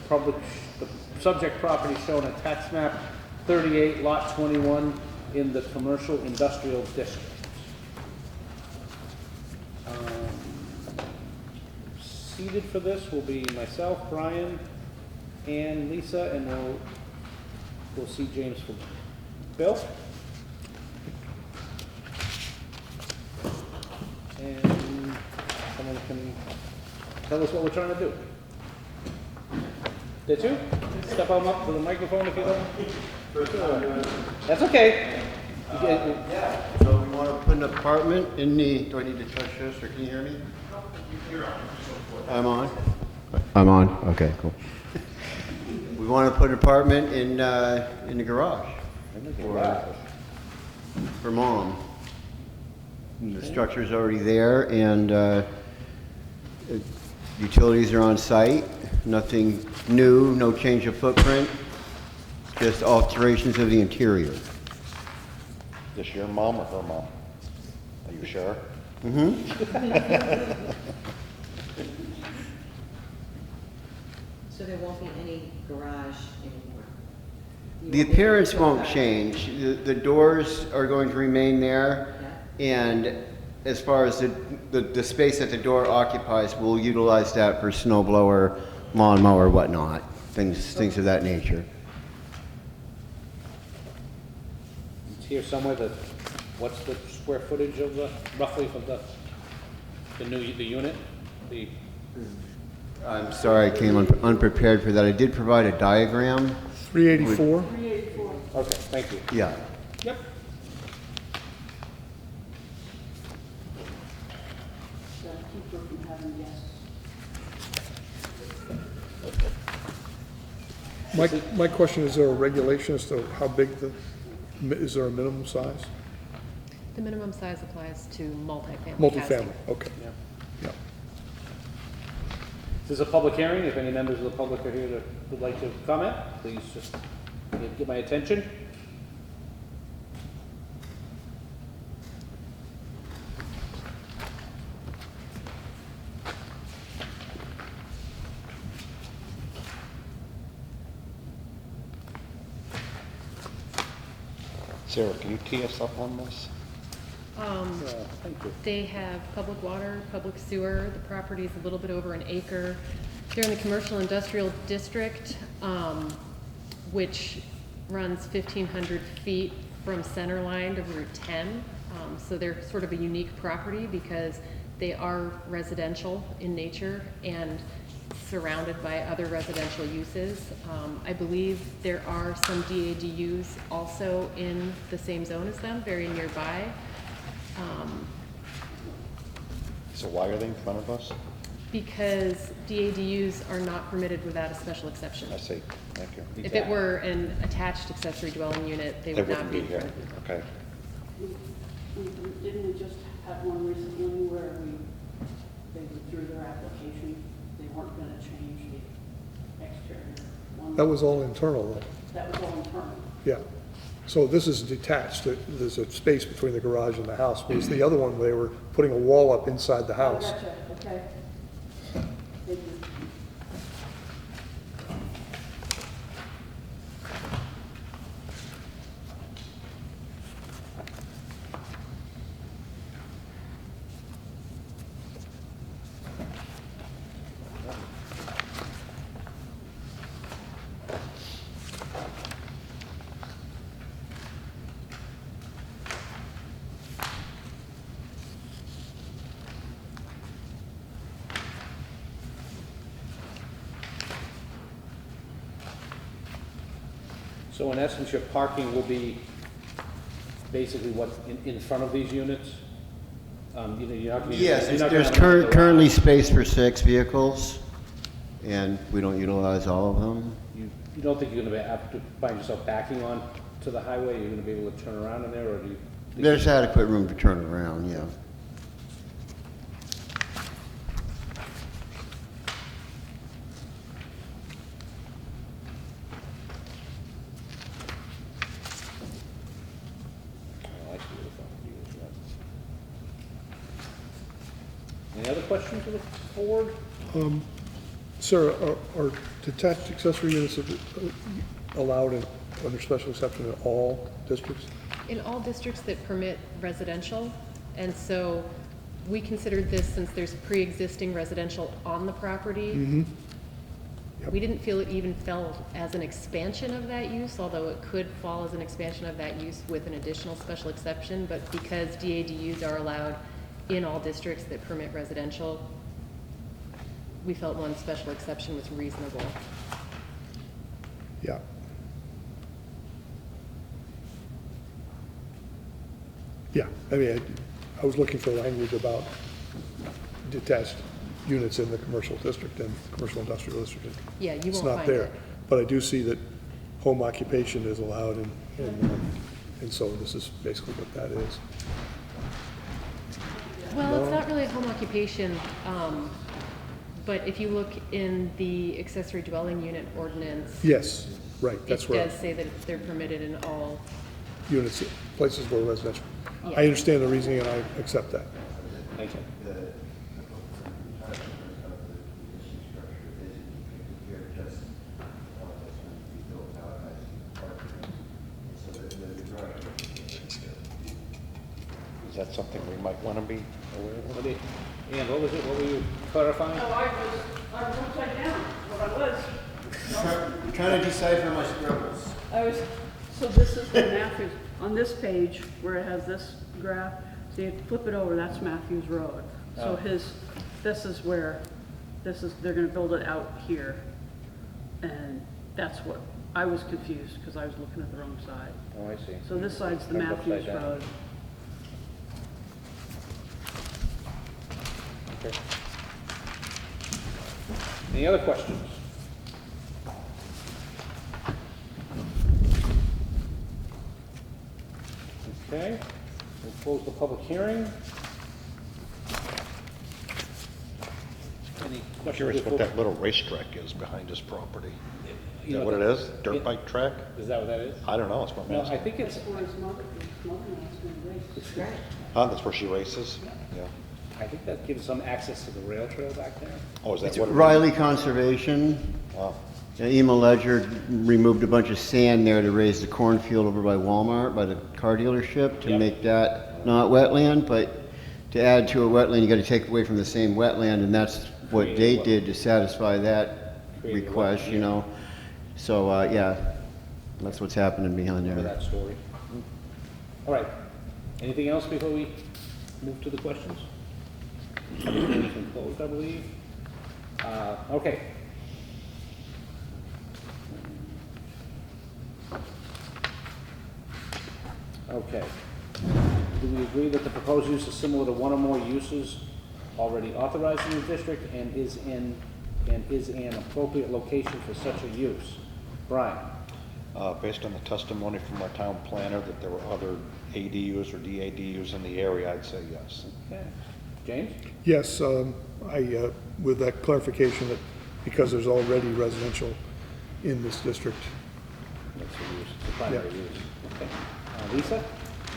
[SPEAKER 3] The subject property shown at tax map 38, lot 21 in the commercial industrial district. Seated for this will be myself, Brian, and Lisa, and we'll see James for Bill. And someone can tell us what we're trying to do. Did you? Step on up to the microphone if you don't. Sure. That's okay.
[SPEAKER 12] Yeah, so we want
[SPEAKER 14] want to put an apartment in the, do I need to touch this, or can you hear me? I'm on? I'm on, okay, cool. We want to put an apartment in the garage for Mom. The structure's already there, and utilities are on site. Nothing new, no change of footprint, just alterations of the interior.
[SPEAKER 7] This your mom or her mom? Are you sure?
[SPEAKER 14] Mm-hmm.
[SPEAKER 13] So there won't be any garage anymore?
[SPEAKER 14] The appearance won't change. The doors are going to remain there, and as far as the space that the door occupies, we'll utilize that for snow blower, lawnmower, whatnot, things of that nature.
[SPEAKER 3] It's here somewhere, what's the square footage of roughly of the unit?
[SPEAKER 14] I'm sorry I came unprepared for that. I did provide a diagram.
[SPEAKER 6] 384?
[SPEAKER 4] 384.
[SPEAKER 3] Okay, thank you.
[SPEAKER 14] Yeah.
[SPEAKER 3] Yep.
[SPEAKER 4] So keep her from having guests.
[SPEAKER 6] My question, is there a regulation as to how big is there a minimum size?
[SPEAKER 2] The minimum size applies to multifamily housing.
[SPEAKER 6] Multifamily, okay.
[SPEAKER 3] Yeah.
[SPEAKER 6] Yeah.
[SPEAKER 3] This is a public hearing. If any members of the public are here that would like to comment, please just get my attention.
[SPEAKER 7] Sarah, can you tee us up on this?
[SPEAKER 3] Thank you.
[SPEAKER 2] They have public water, public sewer. The property is a little bit over an acre. They're in the commercial industrial district, which runs 1,500 feet from center line to Route 10. So they're sort of a unique property because they are residential in nature and surrounded by other residential uses. I believe there are some DADUs also in the same zone as them, very nearby.
[SPEAKER 7] So why are they in front of us?
[SPEAKER 2] Because DADUs are not permitted without a special exception.
[SPEAKER 7] I see, thank you.
[SPEAKER 2] If it were an attached accessory dwelling unit, they would not
[SPEAKER 7] wouldn't
[SPEAKER 2] be
[SPEAKER 7] be
[SPEAKER 2] in
[SPEAKER 7] here,
[SPEAKER 2] front of you.
[SPEAKER 7] okay.
[SPEAKER 4] Didn't we just have one recently where they withdrew their application? They weren't gonna change the exterior.
[SPEAKER 6] That was all internal, though.
[SPEAKER 4] That was all internal.
[SPEAKER 6] Yeah. So this is detached. There's a space between the garage and the house. Whereas the other one, they were putting a wall up inside the house.
[SPEAKER 4] Oh, gotcha, okay. Thank you.
[SPEAKER 3] So in essence, your parking will be basically what, in front of these units? You're not gonna use-
[SPEAKER 14] Yes,
[SPEAKER 3] you're not
[SPEAKER 14] there's
[SPEAKER 3] gonna have a
[SPEAKER 14] currently
[SPEAKER 3] garage.
[SPEAKER 14] space for 6 vehicles, and we don't utilize all of them.
[SPEAKER 3] You don't think you're gonna have to find yourself backing on to the highway? You're gonna be able to turn around in there, or do you? think
[SPEAKER 14] There's adequate room to turn around, yeah.
[SPEAKER 3] Oh, I see what the front view is, yeah. Any other questions of the board?
[SPEAKER 6] Sarah, are detached accessory units allowed under special exception in all districts?
[SPEAKER 2] In all districts that permit residential, and so we considered this since there's pre-existing residential on the property.
[SPEAKER 6] Mm-hmm. Yep.
[SPEAKER 2] We didn't feel it even fell as an expansion of that use, although it could fall as an expansion of that use with an additional special exception, but because DADUs are allowed in all districts that permit residential, we felt one special exception was reasonable.
[SPEAKER 6] Yeah. Yeah. I mean, I was looking for language about detached units in the commercial district and commercial industrial district.
[SPEAKER 2] Yeah, you
[SPEAKER 6] It's
[SPEAKER 2] won't
[SPEAKER 6] not
[SPEAKER 2] find
[SPEAKER 6] there.
[SPEAKER 2] it.
[SPEAKER 6] But I do see that home occupation is allowed, and so this is basically what that is.
[SPEAKER 2] Well, it's not really a home occupation, but if you look in the accessory dwelling unit ordinance,
[SPEAKER 6] Yes, right, that's
[SPEAKER 2] it
[SPEAKER 6] where
[SPEAKER 2] does say that they're permitted in all.
[SPEAKER 6] units, places where residential.
[SPEAKER 2] Yeah.
[SPEAKER 6] I understand the reasoning and I accept that.
[SPEAKER 3] Thank you.
[SPEAKER 7] Is that something we might want to be aware of?
[SPEAKER 3] Ann, what was it, what were you clarifying?
[SPEAKER 4] No, I was upside down, what I was.
[SPEAKER 14] Trying to decipher my scribbles.
[SPEAKER 4] So this is the Matthews, on this page where it has this graph, so you flip it over, that's Matthews Road. So this is where, they're gonna build it out here. And that's what, I was confused because I was looking at the wrong side.
[SPEAKER 3] Oh, I see.
[SPEAKER 4] So this side's the
[SPEAKER 3] I'm upside
[SPEAKER 4] Matthews
[SPEAKER 3] down.
[SPEAKER 4] Road.
[SPEAKER 3] Okay. Any other questions? Okay, we'll close the public hearing. Any questions?
[SPEAKER 7] Curious
[SPEAKER 3] before-
[SPEAKER 7] what that little racetrack is behind his property. Is
[SPEAKER 3] You
[SPEAKER 7] that
[SPEAKER 3] know,
[SPEAKER 7] what it is? Dirt
[SPEAKER 3] it-
[SPEAKER 7] bike track?
[SPEAKER 3] Is that what that is?
[SPEAKER 7] I don't know, it's what I'm
[SPEAKER 3] No, I
[SPEAKER 7] asking.
[SPEAKER 3] think it's,
[SPEAKER 4] That's where his mother is gonna race.
[SPEAKER 7] Oh, that's where she races? Yeah.
[SPEAKER 3] I think that gives some access to the rail trail back there.
[SPEAKER 7] Oh, is that
[SPEAKER 14] It's
[SPEAKER 7] what it is?
[SPEAKER 14] Riley Conservation.
[SPEAKER 7] Oh,
[SPEAKER 14] Ema Ledger removed a bunch of sand there to raise the cornfield over by Walmart, by the car dealership, to
[SPEAKER 3] Yep.
[SPEAKER 14] make that not wetland, but to add to a wetland, you gotta take away from the same wetland, and that's what
[SPEAKER 3] Create a
[SPEAKER 14] they
[SPEAKER 3] wetland.
[SPEAKER 14] did to satisfy that
[SPEAKER 3] Create a
[SPEAKER 14] request,
[SPEAKER 3] wetland,
[SPEAKER 14] you know? So, yeah, that's what's happening behind
[SPEAKER 3] Remember
[SPEAKER 14] there.
[SPEAKER 3] that story? All right. Anything else before we move to the questions? Public hearing's been closed, I believe. Okay. Okay. Do we agree that the proposed use is similar to one or more uses already authorized in the district and is an appropriate location for such a use? Brian?
[SPEAKER 7] Based on the testimony from our town planner that there were other ADUs or DADUs in the area, I'd say yes.
[SPEAKER 3] Okay. James?
[SPEAKER 6] Yes, with that clarification that because there's already residential in this district.
[SPEAKER 3] That's the use, the primary
[SPEAKER 6] Yeah.
[SPEAKER 3] use. Okay. Lisa?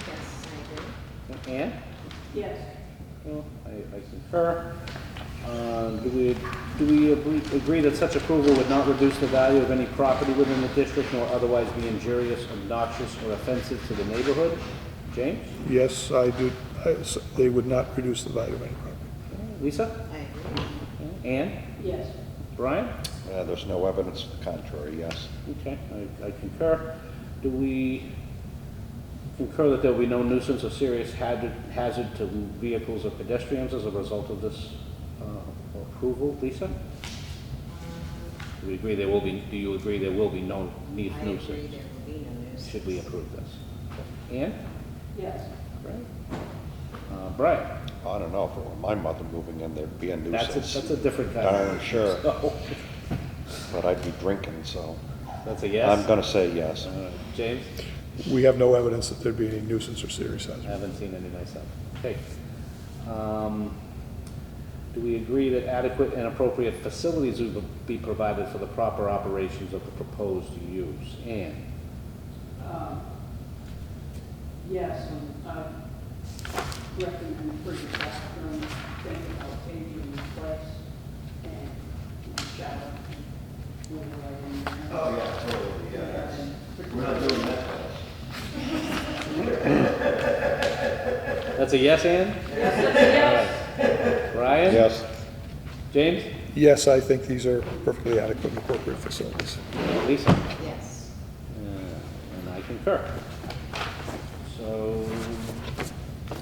[SPEAKER 13] Yes, I agree.
[SPEAKER 3] Ann?
[SPEAKER 4] Yes.
[SPEAKER 3] Well, I concur. Do we agree that such approval would not reduce the value of any property within the district nor otherwise be injurious, obnoxious, or offensive to the neighborhood? James?
[SPEAKER 6] Yes, I do, they would not reduce the value of any property.
[SPEAKER 3] Lisa?
[SPEAKER 13] I agree.
[SPEAKER 3] Ann?
[SPEAKER 4] Yes.
[SPEAKER 3] Brian?
[SPEAKER 7] There's no evidence to the contrary, yes.
[SPEAKER 3] Okay, I concur. Do we concur that there will be no nuisance or serious hazard to vehicles or pedestrians as a result of this approval? Lisa? Do we agree there will be, do you agree there will be no
[SPEAKER 13] I
[SPEAKER 3] nuisance?
[SPEAKER 13] agree there will be no nuisance.
[SPEAKER 3] Should we approve this? Ann?
[SPEAKER 4] Yes.
[SPEAKER 3] Right. Brian?
[SPEAKER 7] I don't know, if it were my mother moving in, there'd be a nuisance.
[SPEAKER 3] That's a different kind
[SPEAKER 7] Darn
[SPEAKER 3] of.
[SPEAKER 7] sure.
[SPEAKER 3] So,
[SPEAKER 7] But I'd be drinking, so
[SPEAKER 3] that's a yes?
[SPEAKER 7] I'm gonna say yes.
[SPEAKER 3] James?
[SPEAKER 6] We have no evidence that there'd be any nuisance or serious
[SPEAKER 3] I
[SPEAKER 6] hazard.
[SPEAKER 3] haven't seen any myself. Okay. Do we agree that adequate and appropriate facilities will be provided for the proper operations of the proposed use? Ann?
[SPEAKER 4] Yes, and I recommend for the bathroom, think about changing the place and shower.
[SPEAKER 14] Oh, yeah, totally, yeah. We're not doing that.
[SPEAKER 3] That's a yes, Ann? Yes. Brian?
[SPEAKER 7] Yes.
[SPEAKER 3] James?
[SPEAKER 6] Yes, I think these are perfectly adequate and appropriate facilities.
[SPEAKER 3] Lisa?
[SPEAKER 13] Yes.
[SPEAKER 3] And I concur. So,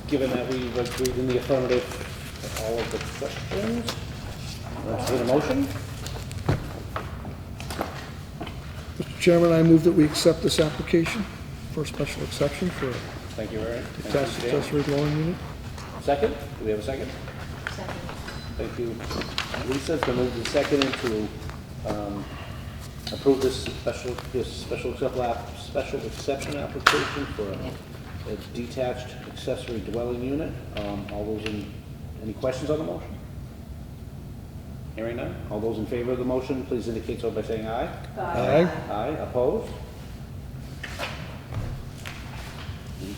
[SPEAKER 3] given that we've agreed in the affirmative to all of the questions, let's need a motion.
[SPEAKER 6] Mr. Chairman, I move that we accept this application for a special exception for
[SPEAKER 3] Thank you, Aaron. Thank
[SPEAKER 6] Detached
[SPEAKER 3] you, Jane.
[SPEAKER 6] accessory dwelling unit?
[SPEAKER 3] Second? Do we have a second?
[SPEAKER 13] Second.
[SPEAKER 3] Thank you. Lisa, it's been moved and seconded to approve this special exception application for a detached accessory dwelling unit. Any questions on the motion? Hearing none. All those in favor of the motion, please indicate so by saying aye.
[SPEAKER 6] Aye.
[SPEAKER 3] Aye. Opposed?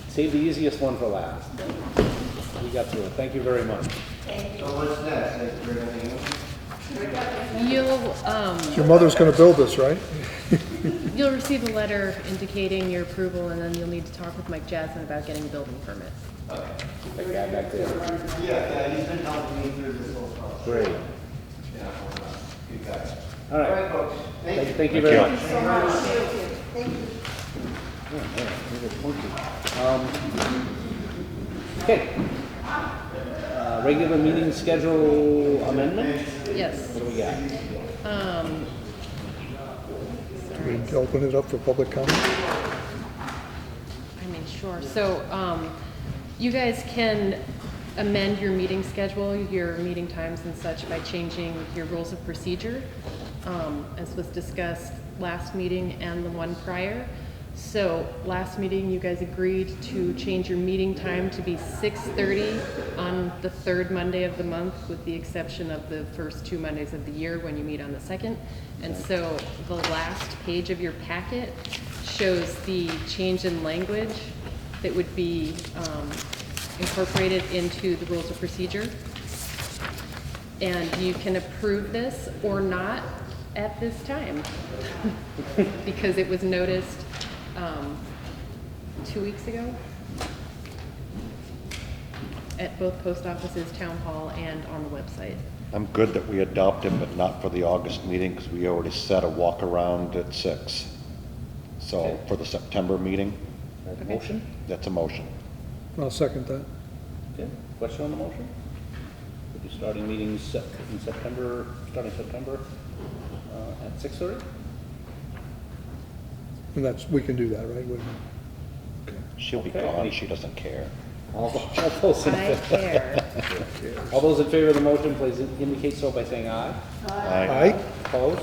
[SPEAKER 3] Save the easiest one for last. We got through it. Thank you very much.
[SPEAKER 14] So what's next? Is there anything else?
[SPEAKER 6] Your mother's gonna build this, right?
[SPEAKER 2] You'll receive a letter indicating your approval, and then you'll need to talk with Mike Jasmine about getting a building permit.
[SPEAKER 3] That guy back there.
[SPEAKER 14] Yeah, he's been helping me through this whole process.
[SPEAKER 3] Great.
[SPEAKER 14] Yeah, good guy.
[SPEAKER 3] All right.
[SPEAKER 14] folks.
[SPEAKER 3] Thank you very much.
[SPEAKER 13] So much. Thank you.
[SPEAKER 3] Okay. Regular meeting schedule amendment?
[SPEAKER 2] Yes.
[SPEAKER 3] What do we got?
[SPEAKER 6] Do we open it up for public comment?
[SPEAKER 2] I mean, sure. So, you guys can amend your meeting schedule, your meeting times and such by changing your rules of procedure, as was discussed last meeting and the one prior. So, last meeting, you guys agreed to change your meeting time to be 6:30 on the third Monday of the month, with the exception of the first 2 Mondays of the year when you meet on the second. And so, the last page of your packet shows the change in language that would be incorporated into the rules of procedure. And you can approve this or not at this time, because it was noticed 2 weeks ago at both post offices, town hall, and on the website.
[SPEAKER 7] I'm good that we adopt it, but not for the August meeting, because we already set a walk around at 6. So
[SPEAKER 3] Okay.
[SPEAKER 7] for the September meeting,
[SPEAKER 3] Motion?
[SPEAKER 7] that's a motion.
[SPEAKER 6] I'll second that.
[SPEAKER 3] Okay. Question on the motion? We'll be starting meetings in September, at 6:30?
[SPEAKER 6] And we can do that, right?
[SPEAKER 7] She'll be
[SPEAKER 3] Okay.
[SPEAKER 7] gone, she doesn't care.
[SPEAKER 3] All those in
[SPEAKER 2] I care.
[SPEAKER 3] All those in favor of the motion, please indicate so by saying aye.
[SPEAKER 6] Aye.
[SPEAKER 3] Opposed?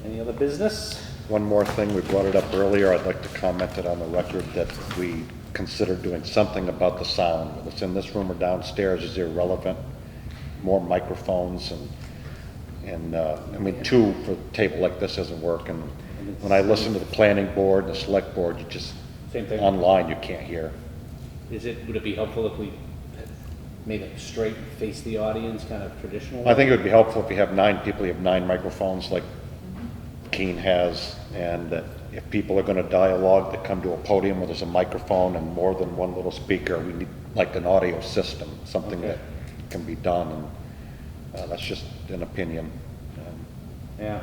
[SPEAKER 3] Any other business?
[SPEAKER 7] One more thing, we brought it up earlier, I'd like to comment it on the record that we considered doing something about the sound, whether it's in this room or downstairs is irrelevant. More microphones and I mean, 2 for a table like this doesn't work, and when I listen to the planning board and the select board, you just,
[SPEAKER 3] Same thing.
[SPEAKER 7] online, you can't hear.
[SPEAKER 3] Would it be helpful if we made it straight and face the audience, kind of traditional?
[SPEAKER 7] I think it would be helpful if you have 9 people, you have 9 microphones like Keene has, and that if people are gonna dialogue, that come to a podium where there's a microphone and more than one little speaker, we need like an audio system, something
[SPEAKER 3] Okay.
[SPEAKER 7] that can be done, and that's just an opinion.
[SPEAKER 3] Yeah.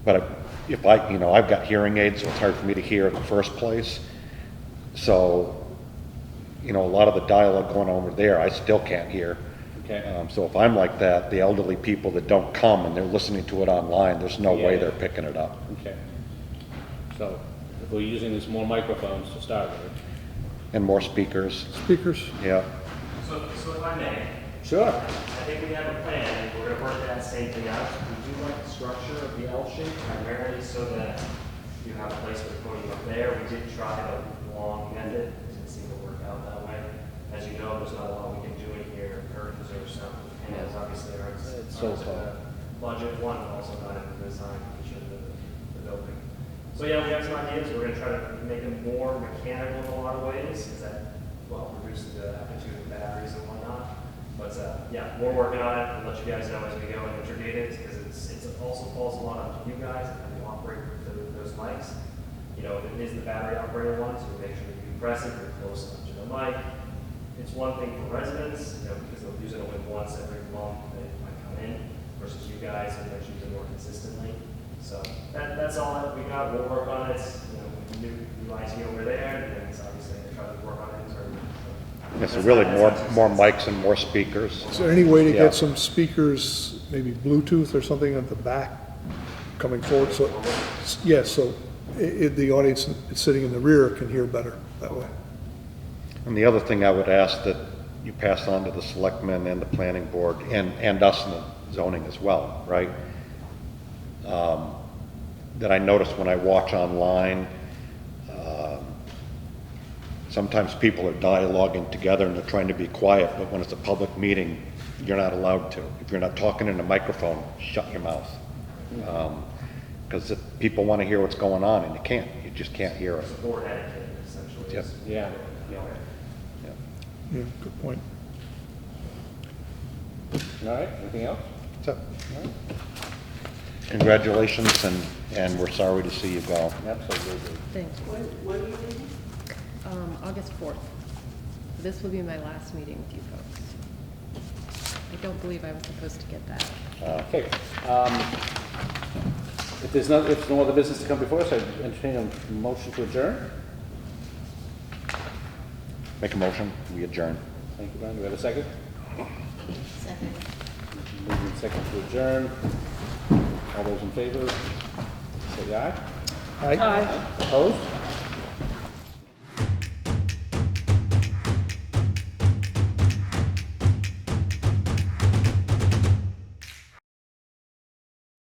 [SPEAKER 7] But if I've got hearing aids, so it's hard for me to hear in the first place. So, a lot of the dialogue going on over there, I still can't hear.
[SPEAKER 3] Okay.
[SPEAKER 7] So if I'm like that, the elderly people that don't come and they're listening to it online, there's no way
[SPEAKER 3] Yeah.
[SPEAKER 7] they're picking it up.
[SPEAKER 3] Okay. So if we're using these more microphones to start with.
[SPEAKER 7] And more speakers,
[SPEAKER 6] Speakers?
[SPEAKER 7] yeah.
[SPEAKER 10] So if I may,
[SPEAKER 3] Sure.
[SPEAKER 10] I think we have a plan, and we're gonna work that same thing out. We do like the structure of the L shape primarily so that you have a place for the podium up there. We did try the long method, it didn't seem to work out that way. As you know, there's not a lot we can do in here, curtains or something, panels obviously aren't
[SPEAKER 3] It's so
[SPEAKER 10] in the budget one, but also not in the design feature of the building. So yeah, we have some ideas, we're gonna try to make them more mechanical in a lot of ways, is that, well, reduces the aptitude of batteries and whatnot. But yeah, we're working on it. We'll let you guys know as we go and intricate it, because it also falls a lot on you guys and how you operate those mics. If it is the battery operated one, so we make sure that you press it, you're close enough to the mic. It's one thing for residents, because they'll use it only once every month they might come in, versus you guys who might use it more consistently. So that's all that we got. We'll work on it. New IT over there, and it's obviously try to work on it internally.
[SPEAKER 7] Yeah, so really more mics and more speakers.
[SPEAKER 6] Is there any way to
[SPEAKER 7] Yeah.
[SPEAKER 6] get some speakers, maybe Bluetooth or something at the back coming forward? So, yes, so the audience sitting in the rear can hear better that way.
[SPEAKER 7] And the other thing I would ask that you pass on to the selectmen and the planning board and us in the zoning as well, right? That I notice when I watch online, sometimes people are dialoguing together and they're trying to be quiet, but when it's a public meeting, you're not allowed to. If you're not talking in a microphone, shut your mouth. Because if people want to hear what's going on and you can't, you just can't hear it.
[SPEAKER 10] Board etiquette, essentially.
[SPEAKER 7] Yep.
[SPEAKER 3] Yeah, yeah.
[SPEAKER 6] Yeah, good point.
[SPEAKER 3] All right, anything else?
[SPEAKER 6] So,
[SPEAKER 7] Congratulations, and we're sorry to see you go.
[SPEAKER 3] Absolutely.
[SPEAKER 2] Thanks.
[SPEAKER 4] When are you leaving?
[SPEAKER 2] August 4th. This will be my last meeting with you folks. I don't believe I was supposed to get that.
[SPEAKER 3] Okay. If there's no other business to come before us, I entertain a motion to adjourn.
[SPEAKER 7] Make a motion, we adjourn.
[SPEAKER 3] Thank you, Brian. Do we have a second?
[SPEAKER 13] Second.
[SPEAKER 3] Moving second to adjourn. All those in favor, say aye.
[SPEAKER 6] Aye.
[SPEAKER 3] Opposed?